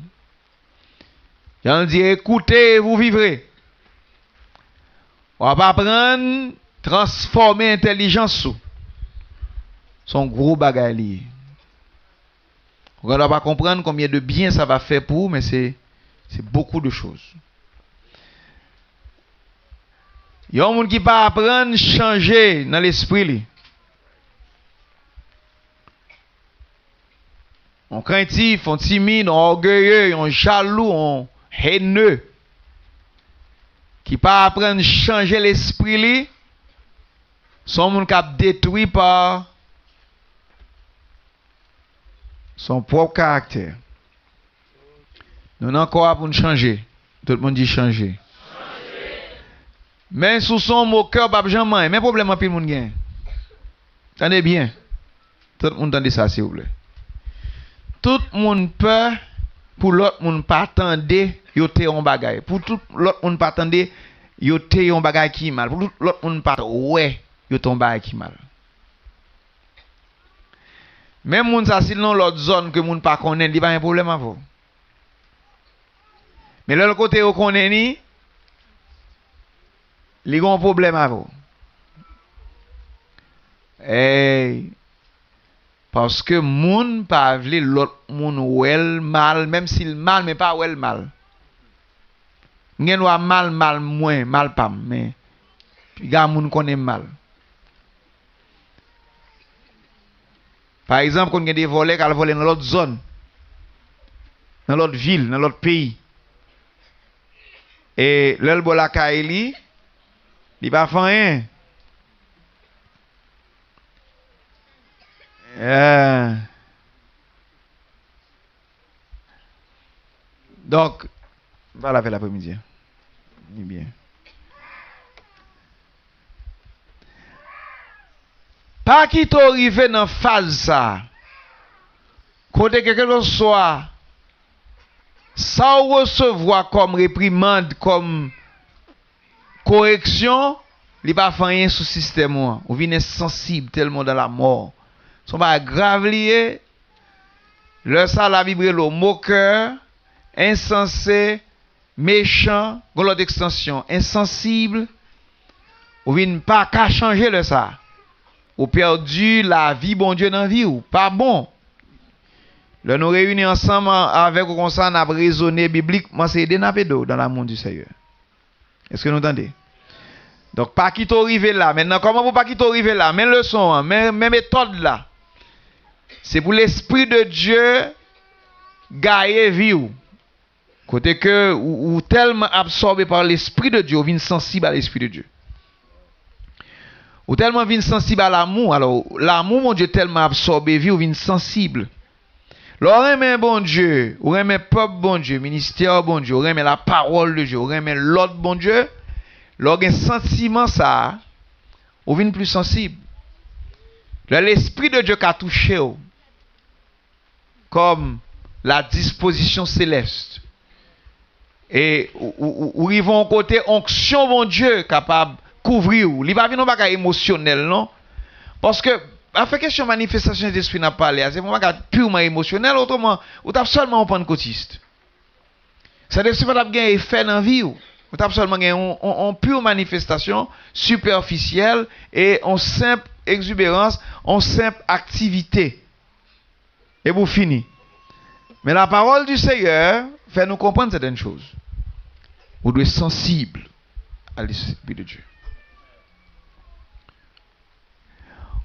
J'en dis écoutez et vous vivrez. Ou à apprendre, transformer intelligence. Son gros bagage lié. On ne va pas comprendre combien de bien ça va faire pour vous, mais c'est beaucoup de choses. Il y a un monde qui va apprendre, changer dans l'esprit. On craintif, on timide, on orgueilleux, on jaloux, on haineux. Qui pas apprendre, changer l'esprit. Son monde qui a détruit par son propre caractère. Nous n'avons encore pour nous changer. Tout le monde dit changer. Mais sous son moqueur, pas jamais. Mais problème, en pile monde gagne. Attendez bien. Tout le monde entendez ça, s'il vous plaît. Tout le monde peur pour l'autre monde pas attendre, yo te yon bagay. Pour tout l'autre monde pas attendre, yo te yon bagay qui mal. Pour tout l'autre monde pas ouais, yo ton bagay qui mal. Même moun ça si non l'autre zone que moun pas connaît, il pas un problème à vous. Mais l'autre côté où connaît ni, il y a un problème à vous. Hey, parce que moun pas vle l'autre moun ouel mal, même s'il mal mais pas ouel mal. M'gen wa mal moins, mal pas mais gars moun connaît mal. Par exemple, quand il y a des volets qui volent dans l'autre zone, dans l'autre ville, dans l'autre pays. Et l'el bola kaili, il va faire rien. Donc, voilà, faire l'après-midi. Bien. Pas qui t'arrive dans phase ça. Côté que quelque soit ça recevoir comme réprimande, comme correction, il pas fait rien sous système ou vient sensible tellement dans la mort. Son pas grave lié. Le ça la vibrer le moqueur, insensé, méchant, l'autre extension, insensible. Ou vient pas qu'à changer le ça. Ou perdu la vie bon Dieu dans la vie ou pas bon. Là nous réunis ensemble avec comme ça on a raisonné bibliquement c'est aider dans l'amour du Seigneur. Est-ce que nous entendez? Donc pas qui t'arrive là. Maintenant comment pour pas qui t'arrive là? Même leçon, même méthode là. C'est pour l'esprit de Dieu gagner vie ou. Côté que ou tellement absorbé par l'esprit de Dieu, ou vient sensible à l'esprit de Dieu. Ou tellement vient sensible à l'amour. Alors l'amour mon Dieu tellement absorbé vie ou vient sensible. L'on aime bon Dieu, ou aime peuple bon Dieu, ministère bon Dieu, ou aime la parole de Dieu, ou aime l'autre bon Dieu, l'on a un sentiment ça, ou vient plus sensible. L'esprit de Dieu qui a touché, comme la disposition céleste. Et où ils vont côté onction mon Dieu capable de couvrir. Il va venir pas émotionnel non. Parce que avec question manifestation d'esprit n'a parlé, c'est pas purement émotionnel autrement ou t'as seulement un pentecôtiste. Ça ne veut pas avoir un effet dans la vie ou t'as seulement une pure manifestation superficielle et en simple exubérance, en simple activité. Et vous finissez. Mais la parole du Seigneur fait nous comprendre certaines choses. Vous devez être sensible à l'Esprit de Dieu.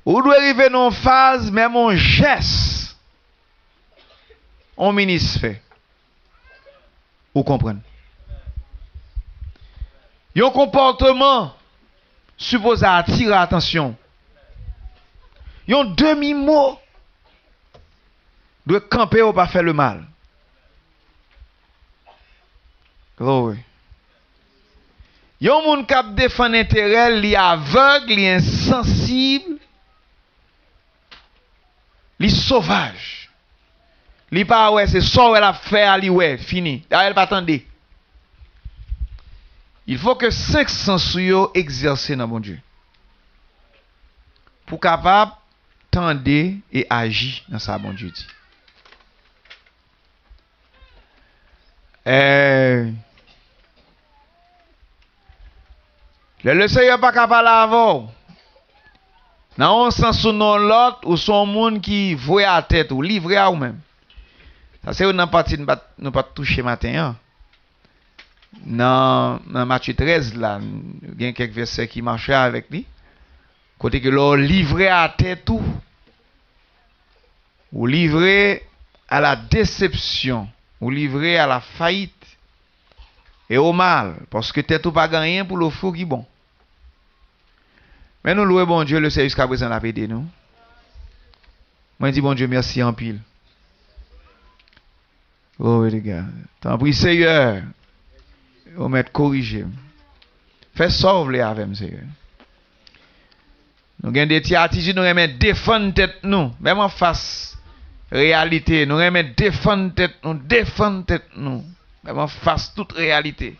Vous devez arriver dans une phase, même en geste, en ministre fait. Vous comprenez? Il y a un comportement supposé attirer l'attention. Il y a un demi-mot de camper ou pas faire le mal. Oh oui. Il y a un monde qui défend l'intérêt, il est aveugle, il est insensible, il est sauvage. Il n'est pas ouais, c'est ça qu'elle a fait, elle ouais, fini. Elle pas attendre. Il faut que 500 sous exercent dans mon Dieu. Pour capable tendre et agir dans sa bon Dieu dit. Le Seigneur pas capable avant. Dans un sens ou non l'autre, ou son monde qui voit à tête ou livré à vous-même. Ça c'est une partie nous pas toucher matin. Dans Matthieu 13 là, il y a quelques versets qui marchaient avec lui. Côté que l'on livré à tête tout. Ou livré à la déception, ou livré à la faillite et au mal, parce que tête ou pas gagné pour le fou qui bon. Mais nous louons bon Dieu, le Seigneur jusqu'à présent l'a aidé nous. Moi je dis bon Dieu merci en pile. Oh les gars, t'en prie Seigneur, on mettre corriger. Fais sauve les avec Seigneur. Nous avons des petites attitudes, nous aimons défendre tête nous, même en face réalité, nous aimons défendre tête nous, même en face toute réalité.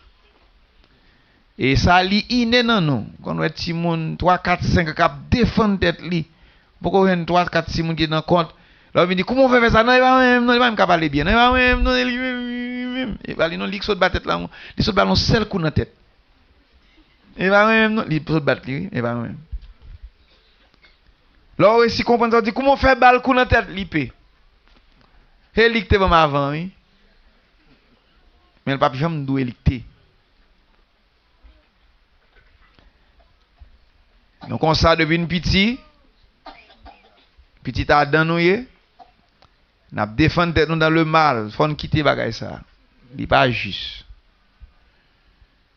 Et ça li inné dans nous. Quand on est petit monde 3 4 5 cap défendre tête li. Pourquoi on 3 4 6 monde qui dans compte. Là on dit comment on fait ça non il va même parler bien. Non il va même non il va non lik saute ba tête là. Il saute ballon seul coup dans tête. Il va même non il saute battre lui, il va même. Là aussi comprendre ça dit comment on fait balle coup dans tête lipé. Et lik te va avant oui. Mais le pape jamais doué lik. Donc on ça devine petit à dans nous n'a défendre tête nous dans le mal, faut quitter bagay ça. Il pas juste.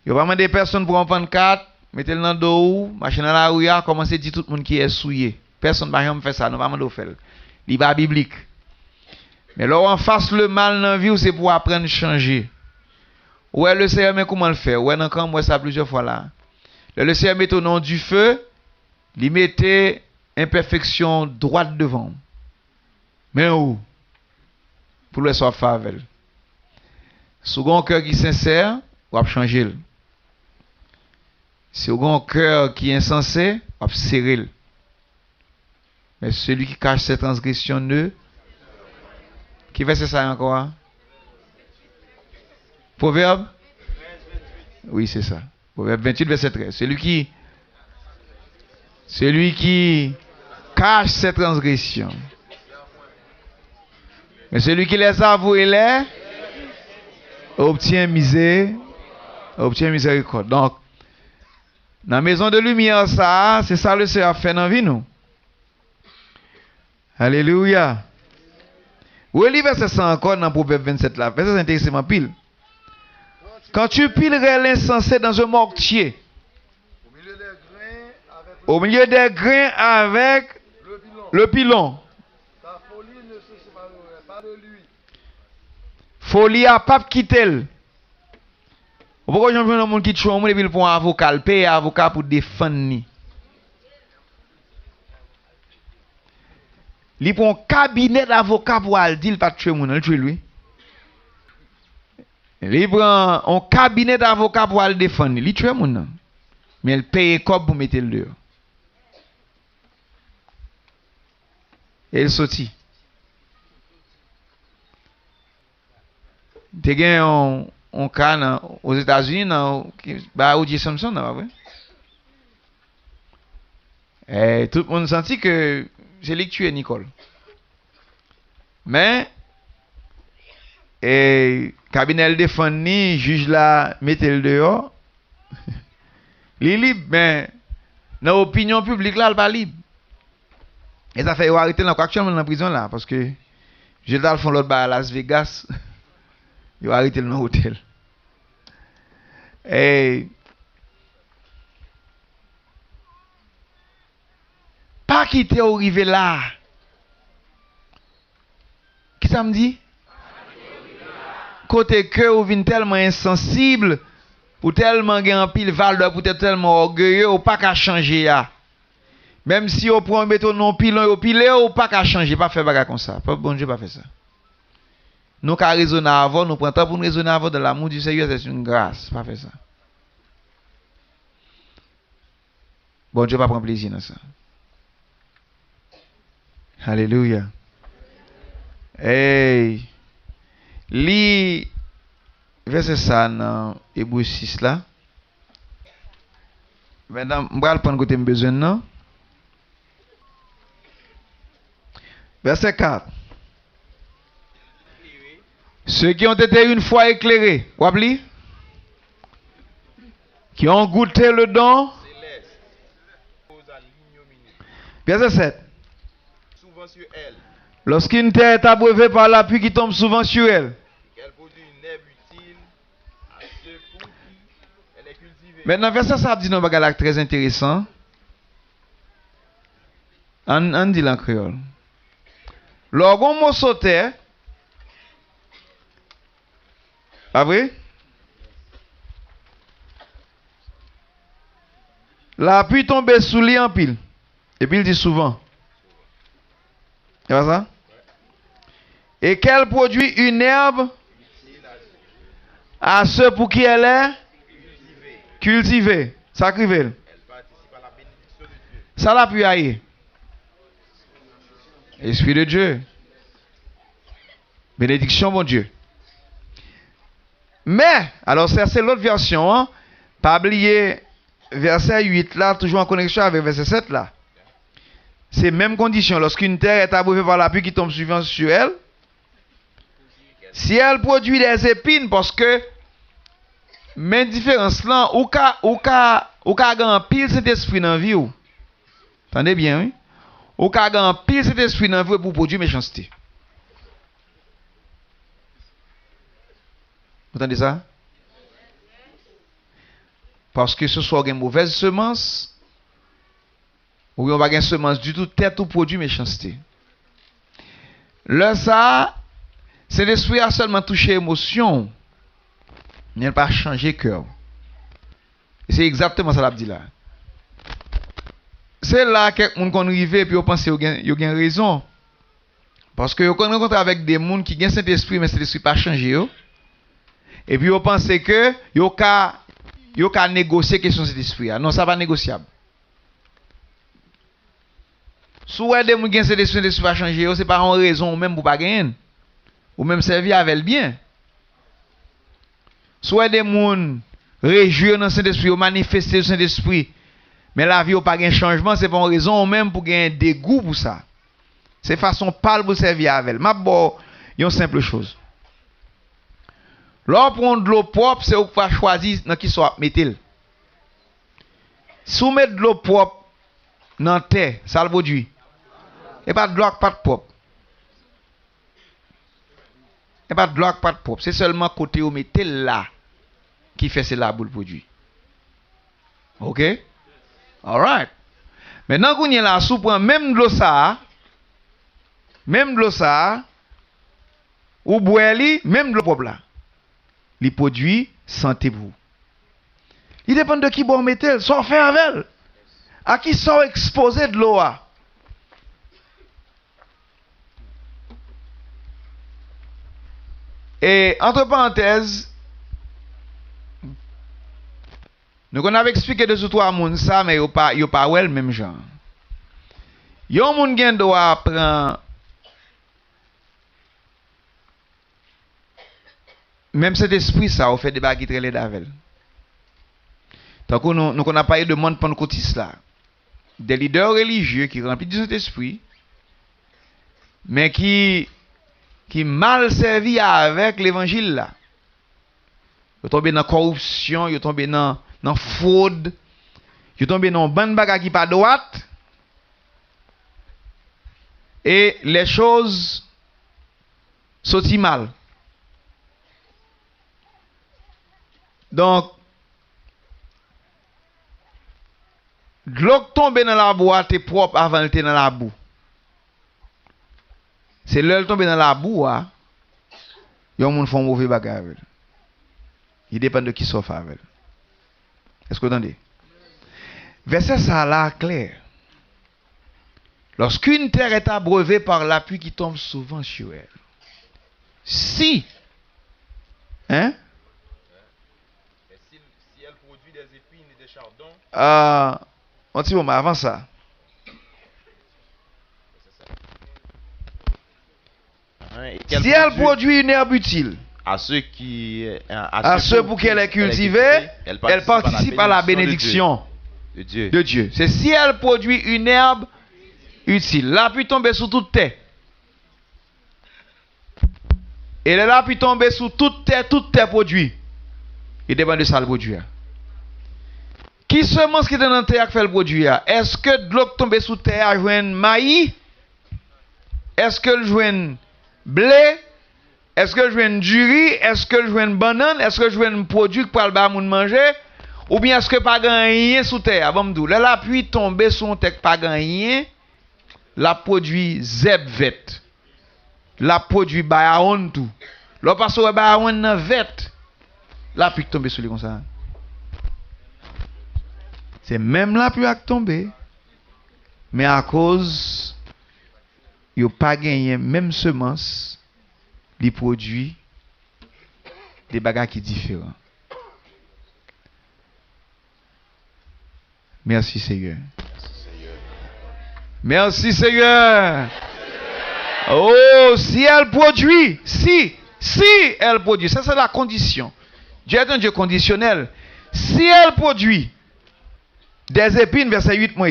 Yo vraiment des personnes pour en prendre 4, mettez le dans dos, machin dans la rue, commencer dire tout le monde qui est souillé. Personne va jamais faire ça, nous vraiment faire. Il pas biblique. Mais là on face le mal dans la vie, c'est pour apprendre à changer. Ouais, le Seigneur, mais comment le faire? Ouais, encore moi ça plusieurs fois là. Le Seigneur met au nom du feu, il mettait imperfection droite devant. Mais où? Pour le soit favel. Second cœur qui est sincère, on va changer. Second cœur qui est insensé, on va serrer. Mais celui qui cache ses transgressions ne. Qui fait ça encore? Proverbe? Oui, c'est ça. Proverbe 28, verset 13. Celui qui cache ses transgressions. Mais celui qui les avoue et les obtient miséricorde. Donc, dans la maison de lumière, ça, c'est ça le Seigneur fait dans la vie, nous. Alléluia. Où est le verset 100 encore dans Proverbe 27 là? Verset intéressant pile. Quand tu pilerais l'insensé dans un mortier, au milieu des grains avec le pilon, ta folie ne se séparerait pas de lui. Folie à pas quitter. Pourquoi j'en veux un monde qui tue un monde et puis pour un avocat, le paye avocat pour défendre. Il prend un cabinet d'avocat pour aller dire pas tuer mon, il tue lui. Il prend un cabinet d'avocat pour aller défendre, il tue mon. Mais il paye comme pour mettre le dehors. Et il sortit. Tu as un cas aux États-Unis, bah, O.J. Simpson, non, et tout le monde sentit que c'est lui qui tuait Nicole. Mais, et cabinet le défend ni, juge là, mettez le dehors. Il est libre, mais dans l'opinion publique là, il n'est pas libre. Et ça fait arrêter actuellement dans la prison là, parce que je l'ai fait l'autre à Las Vegas. Il va arrêter dans l'hôtel. Et pas quitter au arrivé là. Qui ça me dit? Côté que vous venez tellement insensible, ou tellement grand pile valeur, pour être tellement orgueilleux, ou pas qu'à changer là. Même si on prend un béton non pilon, ou pilé, ou pas qu'à changer, pas faire bagarre comme ça. Bon Dieu pas faire ça. Nous qu'à raisonner avant, nous prenons temps pour nous raisonner avant de l'amour du Seigneur, c'est une grâce. Pas faire ça. Bon Dieu pas prendre plaisir dans ça. Alléluia. Hey. Li verset ça dans Hébreux 6 là. Maintenant, je vais prendre côté besoin non. Verset 4. Ceux qui ont été une fois éclairés, oubliez, qui ont goûté le don. Verset 7. Souvent sur elle. Lorsqu'une terre est abreuvée par la pluie qui tombe souvent sur elle. Qu'elle produit une herbe utile à ceux pour qui elle est cultivée. Maintenant, verset ça dit un bagage très intéressant. On dit en créole. Lorsqu'on mot sautait, ah oui? La pluie tombe sous lui en pile. Et puis il dit souvent. C'est pas ça? Et qu'elle produit une herbe à ceux pour qui elle est cultivée. Sacrivée. Elle participe à la bénédiction de Dieu. Ça l'a pu ailler. Esprit de Dieu. Bénédiction, mon Dieu. Mais, alors ça c'est l'autre version. Hein? Pas oublier verset 8 là, toujours en connexion avec verset 7 là. C'est même condition. Lorsqu'une terre est abreuvée par la pluie qui tombe souvent sur elle, si elle produit des épines, parce que même différence là, ou ka gan pile cet esprit dans la vie. Attendez bien, oui? Ou ka gan pile cet esprit dans la vie pour produire méchanceté. Vous entendez ça? Parce que ce soit une mauvaise semence, ou on va pas une semence du tout, tête ou produit méchanceté. Là, ça, c'est l'esprit a seulement touché émotion. Il n'a pas changé cœur. C'est exactement ça qu'il dit là. C'est là que quelqu'un qu'on arrive et puis on pense qu'il y a raison. Parce que vous rencontrez avec des gens qui ont cet esprit, mais cet esprit pas changé. Yo. Et puis vous pensez que vous pouvez négocier question de cet esprit. Non, ça va négociable. Si vous avez des gens qui ont cet esprit pas changé, ce n'est pas en raison ou même pour pas gagner. Ou même servir avec le bien. Si vous avez des gens réjouir dans cet esprit, ou manifester dans cet esprit, mais la vie n'a pas de changement, c'est pas en raison ou même pour gagner des goûts pour ça. C'est façon pâle pour servir avec elle. Ma bon, il y a une simple chose. Lorsqu'on prend de l'eau propre, c'est où qu'on va choisir dans qui soit mettre. Si on met de l'eau propre dans la terre, ça le produit. Et pas de l'eau pas de propre. Et pas de l'eau pas de propre. C'est seulement côté où mettez là qui fait c'est là pour le produit. OK? Alright. Maintenant qu'on y est là, sous prend même de l'eau ça, ou boire même de l'eau propre là. Les produits santé pour vous. Il dépend de qui bon mettre, soit fait avec elle. À qui sont exposés de l'eau. Et entre parenthèses, nous on avait expliqué de ce trois moun ça, mais yo pas well même genre. Yon moun gen doit prendre même cet esprit ça, on fait des baguettes très d'avel. Tant que nous on a parlé de monde pentecôtiste là, des leaders religieux qui remplis de cet esprit, mais qui mal servi avec l'évangile là. Ils tombent dans la corruption, ils tombent dans la fraude, ils tombent dans bonne bagarre qui pas droite. Et les choses sortent mal. Donc, l'eau tombe dans la boîte est propre avant de dans la boue. C'est l'eau tombe dans la boue, il y a des gens qui font mauvais bagarre. Il dépend de qui s'offre avec. Est-ce que vous entendez? Verset ça là clair. Lorsqu'une terre est abreuvée par la pluie qui tombe souvent sur elle. Si. Hein? Si elle produit des épines et des chardons. Un petit moment avant ça. Si elle produit une herbe utile. À ceux qui. À ceux pour qu'elle est cultivée, elle participe à la bénédiction de Dieu. De Dieu. C'est si elle produit une herbe utile. La pluie tombe sur toute terre. Et la pluie tombe sur toute terre produit. Il dépend de ça le produit. Qui semence qui est dans la terre qui fait le produit? Est-ce que de l'eau tombe sur terre a joué maïs? Est-ce que le joue blé? Est-ce que je joue du riz? Est-ce que je joue une banane? Est-ce que je joue un produit pour le monde manger? Ou bien est-ce que pas gagné sous terre? La pluie tombe sur terre pas gagné. La produit zebvet. La produit bayaon tout. Là parce que bayaon nan vet. La pluie tombe sur lui comme ça. C'est même la pluie qui tombe. Mais à cause il pas gagné même semence, les produits des bagages qui différents. Merci Seigneur. Merci Seigneur. Oh, si elle produit, si elle produit, ça c'est la condition. Dieu est un Dieu conditionnel. Si elle produit des épines, verset 8, moi,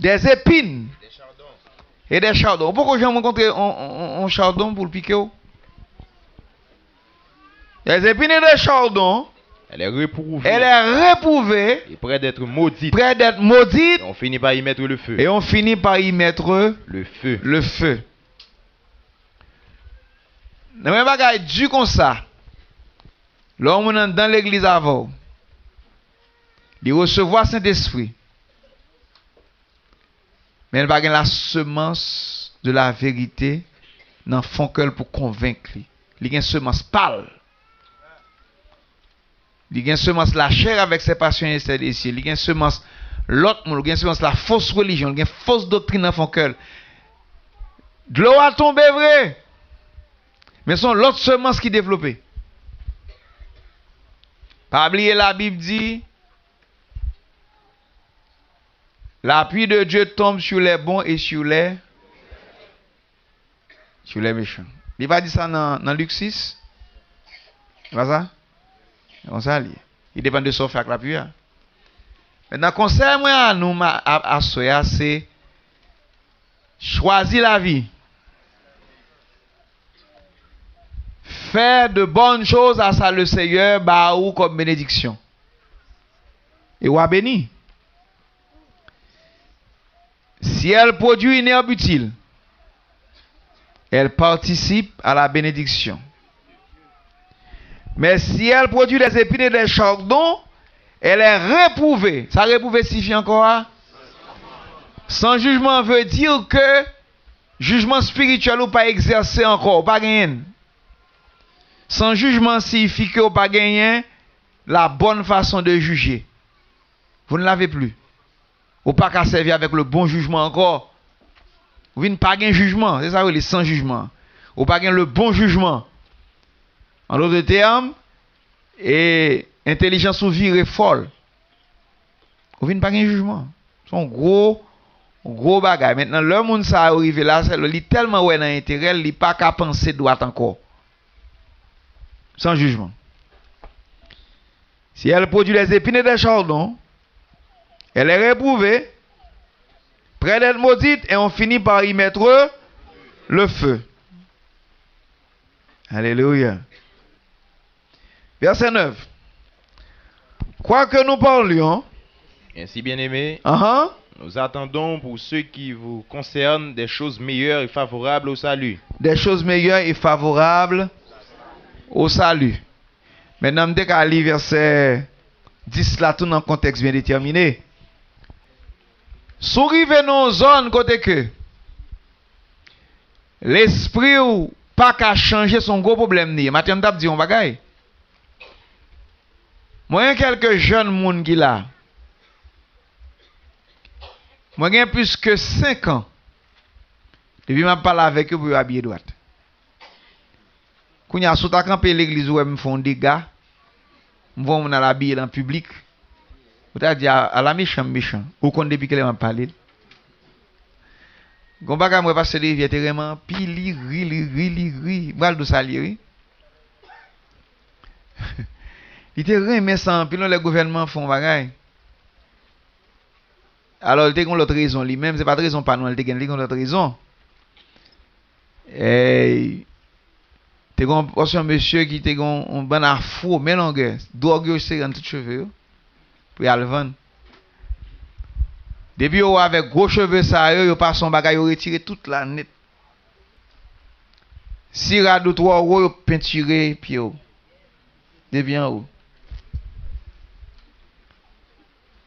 des épines et des chardons. Pourquoi j'ai rencontré un chardon pour le piquer? Des épines et des chardons. Elle est réprouvée. Et près d'être maudite. Et on finit par y mettre le feu. Le feu. Ne me pas du comme ça. L'homme dans l'église avant. Il recevoir Saint-Esprit. Mais elle va gagner la semence de la vérité dans fond cœur pour convaincre. Il y a une semence pâle. Il y a semence la chair avec ses passions et ses désirs. Il y a semence l'autre monde, il y a semence la fausse religion, il y a fausse doctrine dans son cœur. De l'eau a tombé vrai. Mais son l'autre semence qui développée. Pas oublier la Bible dit l'appui de Dieu tombe sur les bons et sur les méchants. Il va dire ça dans Luc 6. C'est pas ça? Comme ça, il dépend de son fait avec l'appui. Maintenant, conseil moi à nous à c'est choisir la vie. Faire de bonnes choses à ça le Seigneur bah ou comme bénédiction. Et ou a béni. Si elle produit une herbe utile, elle participe à la bénédiction. Mais si elle produit des épines et des chardons, elle est réprouvée. Ça réprouvé signifie encore? Sans jugement veut dire que jugement spirituel ou pas exercé encore, pas gagné. Sans jugement signifie que vous pas gagné la bonne façon de juger. Vous ne l'avez plus. Ou pas qu'à servir avec le bon jugement encore. Vous ne pas gagner jugement. C'est ça, les sans jugement. Ou pas gagner le bon jugement. En d'autres termes, et intelligence ou virée folle. Vous ne pas gagner jugement. C'est un gros bagage. Maintenant, le monde ça arrive là, c'est tellement ouais dans l'intérêt, il pas qu'à penser droit encore. Sans jugement. Si elle produit des épines et des chardons, elle est réprouvée, près d'être maudite, et on finit par y mettre le feu. Alléluia. Verset 9. Quoi que nous parlions, Ainsi, bien-aimés, nous attendons pour ceux qui vous concernent des choses meilleures et favorables au salut. Des choses meilleures et favorables au salut. Maintenant, dès qu'à lire verset 10 là, tout dans un contexte bien déterminé. Sourive nos zones côté que l'esprit ou pas qu'à changer son gros problème ni. Maintenant, m't'a dit on bagaille. Moi, il y a quelques jeunes moun qui là. Moi, j'ai plus que 5 ans. Depuis que je parle avec eux pour habiller droite. Quand je suis campé l'église où je me font des gars, je vais l'habiller dans le public. Vous avez dit à la méchant. Ou qu'on depuis que je parle. Quand je vais passer les vieux terrains, puis li. Mal de salier. Il était remis sans, puis le gouvernement font bagaille. Alors, il y a l'autre raison, lui-même, c'est pas de raison pas nous, il y a l'autre raison. Et il y a un monsieur qui a un bon afro, mélange, drogue, c'est dans tout cheveux, pour y aller vendre. Depuis qu'il avec gros cheveux, ça, il passe son bagage, il retire toute la net. Si il y a 2-3 euros, il peinture, puis depuis en haut.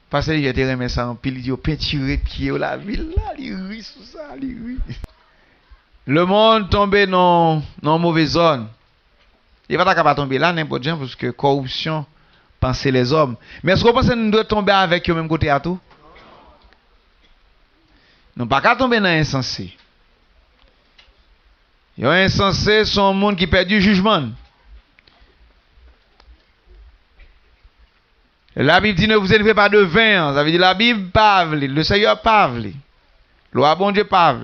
Parce que j'étais remis ça en pile, il a peinturé pied la ville là, il rit sous ça, il rit. Le monde tombé dans mauvaise zone. Il va pas tomber là n'importe quoi parce que corruption penser les hommes. Mais est-ce que vous pensez que nous devons tomber avec eux même côté à tout? Non pas qu'à tomber dans insensé. Il y a insensé son monde qui perd du jugement. La Bible dit ne vous élevez pas de vin. Ça veut dire la Bible pas le Seigneur pas le loi bon Dieu pas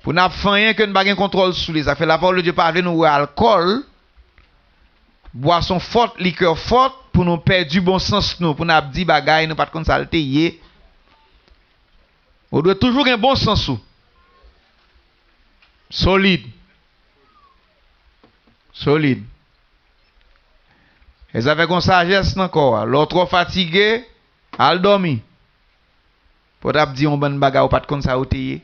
pour n'a rien que nous pas contrôle sur les. Ça fait la parole de Dieu pas nous alcool, boisson forte, liqueur forte pour nous perdre du bon sens nous pour n'a dit bagaille nous pas de salté. On doit toujours un bon sens solide. Ils avaient une sagesse encore. L'autre fatigué, al dormi. Pour t'a dire on bonne bagarre ou pas de comme ça ou t'y.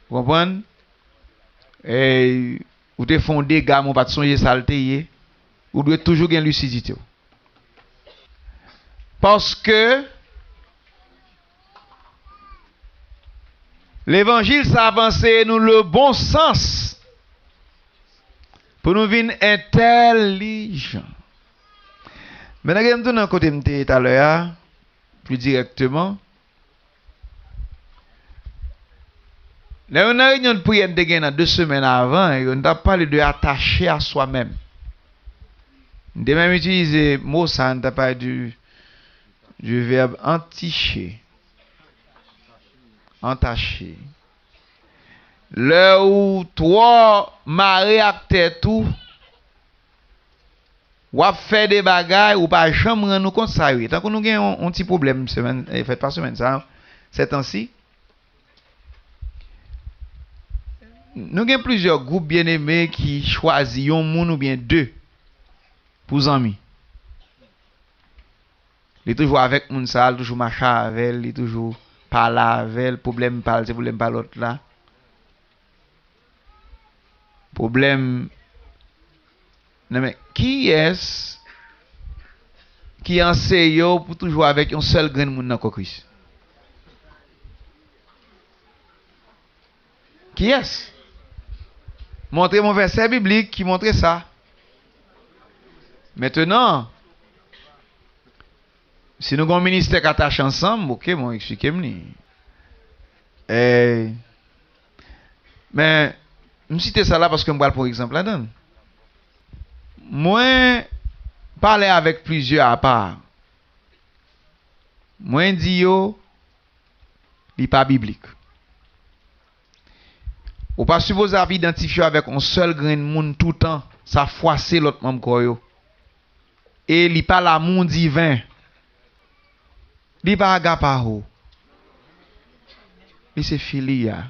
Vous comprenez? Et ou te font des dégâts, ou pas de songer saleté. Ou doit toujours gagner lucidité. Parce que l'évangile s'avance nous le bon sens. Pour nous venir intelligents. Maintenant, je vais me côté tout à l'heure, plus directement. Là, on a une réunion de prière de 2 semaines avant, et on a parlé de attacher à soi-même. On a même utilisé le mot ça, on a parlé du verbe enticher. Entacher. Là où toi, maré acte tout, ou a fait des bagailles, ou pas jamais rendre compte ça. Tant que nous avons un petit problème, semaine, fait par semaine, ça, c'est ainsi. Nous avons plusieurs groupes bien-aimés qui choisissent un monde ou bien deux pour amis. Il est toujours avec moun ça, toujours marcher avec, il est toujours parler avec, problème parle, c'est problème par l'autre là. Problème. Non mais qui est-ce qui enseigne pour toujours avec un seul grain de monde dans Christ? Qui est-ce? Montrez mon verset biblique qui montre ça. Maintenant, si nous avons un ministère qui attache ensemble, ok, bon, expliquez-moi. Mais, je cite ça là parce que je parle pour exemple là-dedans. Moi, parler avec plusieurs à part. Moi, dis yo, il n'est pas biblique. Ou pas supposé avoir identifié avec un seul grain de monde tout le temps, ça froisse l'autre membre koyo. Et il n'est pas l'amour divin. Il n'est pas agapao. Il c'est philia.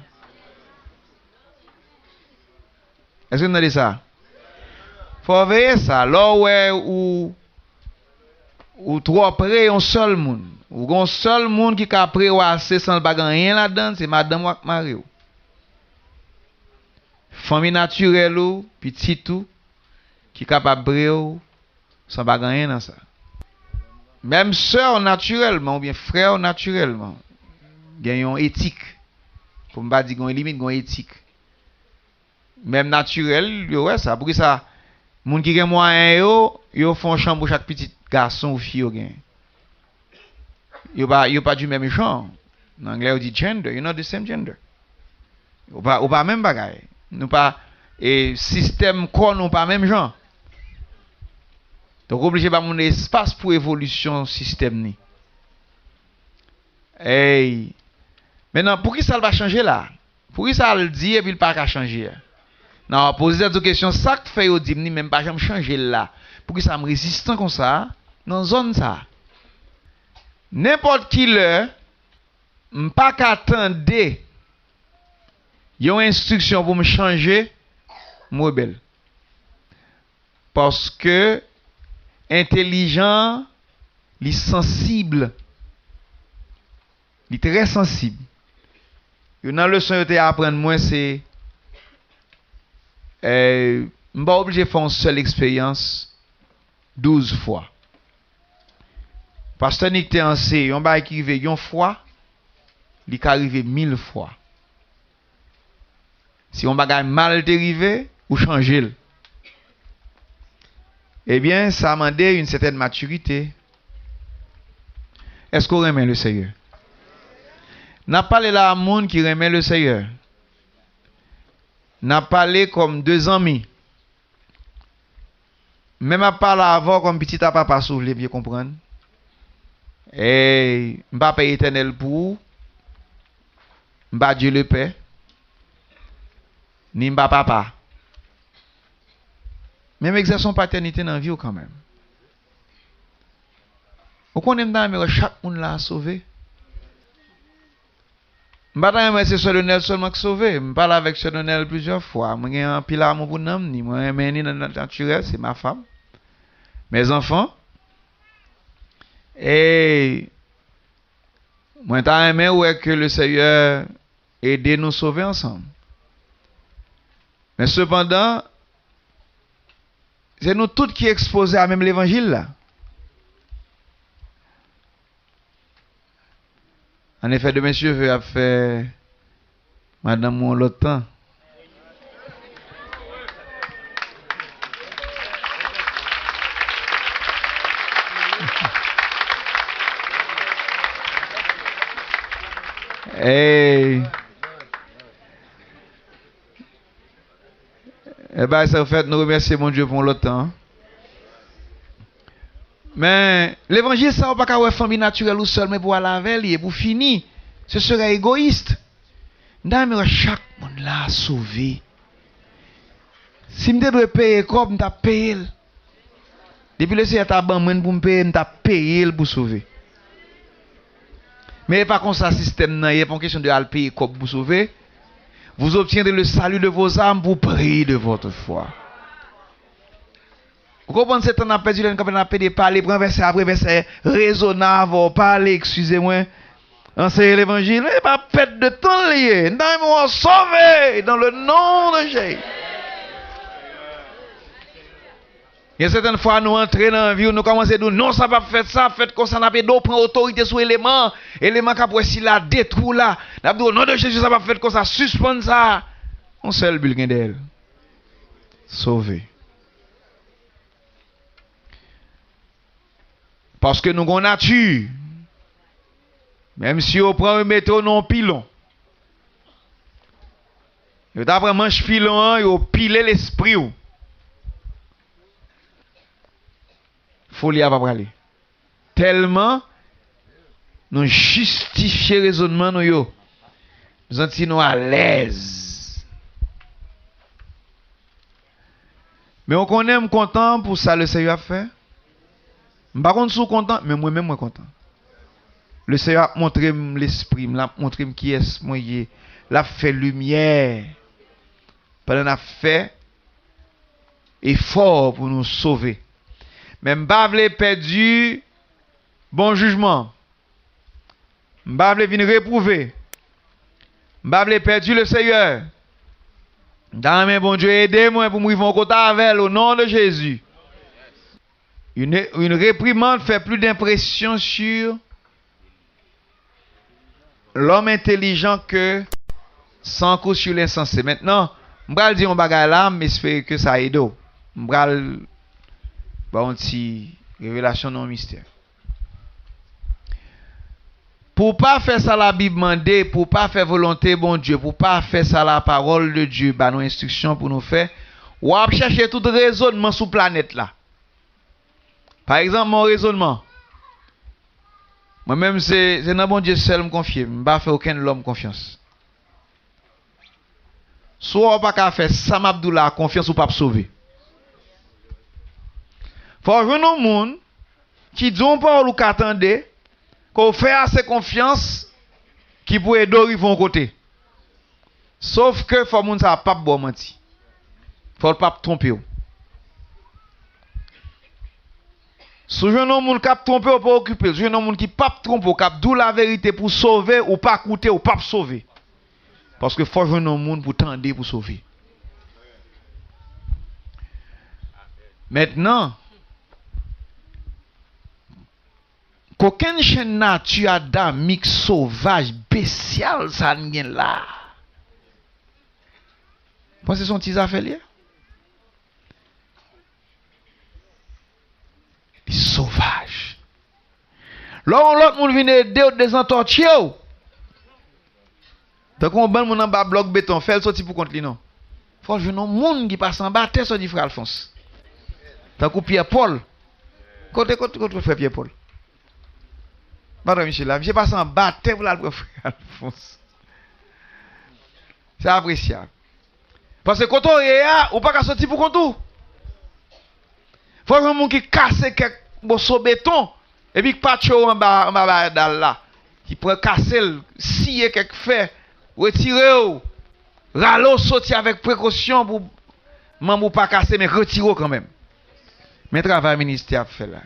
Est-ce que vous avez ça? Faut veiller ça. Là où ou trop près un seul monde. Ou un seul monde qui a près ou assez sans bagan rien là-dedans, c'est madame ou mari. Famille naturelle ou petit tout qui est capable de sans bagan rien dans ça. Même sœur naturellement ou bien frère naturellement, il y a une éthique. Pour ne pas dire qu'on limite une éthique. Même naturel, ouais ça pour ça moun qui gen moyen yo font chambre pour chaque petit garçon ou fille gen. Yo pas du même genre. En anglais on dit gender, you know the same gender. Ou pas même bagaille. Nous pas et système corps nous pas même genre. Donc obligé pas mon espace pour évolution système ni. Hey. Maintenant pour qui ça va changer là? Pour qui ça le dit et puis il pas changer? Non, poser cette question, ça que fait au dimni même pas jamais changer là. Pour que ça me résistant comme ça dans zone ça. N'importe qui le m'pas qu'attendre yon instruction pour me changer moi belle. Parce que intelligent, il sensible. Il très sensible. Une leçon que à apprendre moi c'est je suis obligé de faire une seule expérience 12 fois. Parce que si tu es enseigné, on va arriver une fois, il peut arriver 1000 fois. Si on va mal arriver, ou changer. Eh bien, ça demande une certaine maturité. Est-ce qu'on remet le Seigneur? N'a pas parlé là à monde qui remet le Seigneur. N'a parlé comme deux amis. Même à parler avant comme petit à papa souffle, bien comprendre. Et m'pa paye éternel pour m'pa Dieu le Père. Ni m'pa papa. Même exerçons paternité dans la vie quand même. Vous connaissez dans chaque monde l'a sauvé. Je ne sais pas si c'est Lionel seulement qui sauvé. Je parle avec Lionel plusieurs fois. Je suis un pile amour pour nous. Je suis un naturel, c'est ma femme. Mes enfants. Et moi, je aimé que le Seigneur aide nous sauver ensemble. Mais cependant, c'est nous tous qui exposés à même l'évangile là. En effet, de monsieur veut a fait madame mon l'autre temps. Eh bien, ça fait nous remercier mon Dieu pour l'autre temps. Mais l'évangile, ça va pas qu'à famille naturelle ou seul, mais pour aller avec lui et pour finir, ce serait égoïste. Mais chaque monde là sauvé. Si je dois payer comme je paye. Depuis le Seigneur t'a banni pour me payer, je paye pour sauver. Mais pas comme ça système non, il n'est pas une question de payer comme pour sauver. Vous obtiendrez le salut de vos âmes pour prier de votre foi. Vous comprenez ce qu'on a perdu quand on a perdu parler, prendre verset après verset raisonnable, parler, excusez-moi. Enseigner l'évangile, il pas perdre de temps lié. Nous sommes sauvés dans le nom de Jésus. Il y a certaines fois, nous entrons dans la vie, nous commençons à dire non, ça va faire ça, faites comme ça, nous prend autorité sur l'élément qui a si la détruit là. Nous avons dit au nom de Jésus, ça va faire comme ça, suspendre ça. On seul bulletin d'elle. Sauvé. Parce que nous avons nature. Même si on prend un métro non pilon. Vous avez manche pilon, vous pilez l'esprit. Folie à pas parler. Tellement nous justifions le raisonnement nous sentons à l'aise. Mais on connaît content pour ça le Seigneur a fait. Par contre, je suis content, mais moi-même, je suis content. Le Seigneur a montré l'esprit, l'a montré qui est moi, l'a fait lumière. Pendant l'a fait effort pour nous sauver. Même pas vle perdu bon jugement. M'pa vle venir réprouver. M'pa vle perdu le Seigneur. Dans mes bon Dieu, aidez-moi pour m'arriver en côté avec au nom de Jésus. Une réprimande fait plus d'impression sur l'homme intelligent que sans coup sur l'insensé. Maintenant, je vais dire un bagage là, mais j'espère que ça aide. Je vais une petite révélation non mystère. Pour pas faire ça la Bible mandé, pour pas faire volonté bon Dieu, pour pas faire ça la parole de Dieu, bah nos instructions pour nous faire, ou à chercher tout raisonnement sur planète là. Par exemple, mon raisonnement. Moi-même, c'est dans bon Dieu seul me confier. Je ne vais pas faire aucun homme confiance. Soit on ne peut pas faire Sam Abdullah confiance ou pas sauver. Il faut jouer un monde qui dit on parle ou qu'attendez, qu'on fait assez confiance qui pourrait aider vont côté. Sauf que il faut que ça pas bon menti. Il faut pas tromper. Si je ne monde qui tromper ou pas occuper, si je ne monde qui pas tromper, qui d'où la vérité pour sauver ou pas coûter ou pas sauver. Parce que faut jouer un monde pour tendre pour sauver. Maintenant, qu'aucune chaîne nature adamique sauvage spécial ça n'y là. Pensez son petit affaire là. Sauvage. L'autre monde vient aider des entortiers. Donc on ban mon en bas bloc béton fait sorti pour contre lui non. Faut jouer un monde qui passe en bas terre sur dit frère Alphonse. Tant que Pierre Paul. Côté frère Pierre Paul. Madame Michel là, j'ai passé en bas terre pour la frère Alphonse. C'est appréciable. Parce que quand on est là, ou pas qu'à sortir pour contre. Faut un monde qui casse quelques morceaux de béton et puis pas en bas là. Qui pourrait casser, scier quelques faits, retirer, râler, sortir avec précaution pour pas casser, mais retirer quand même. Mais travail ministère fait là.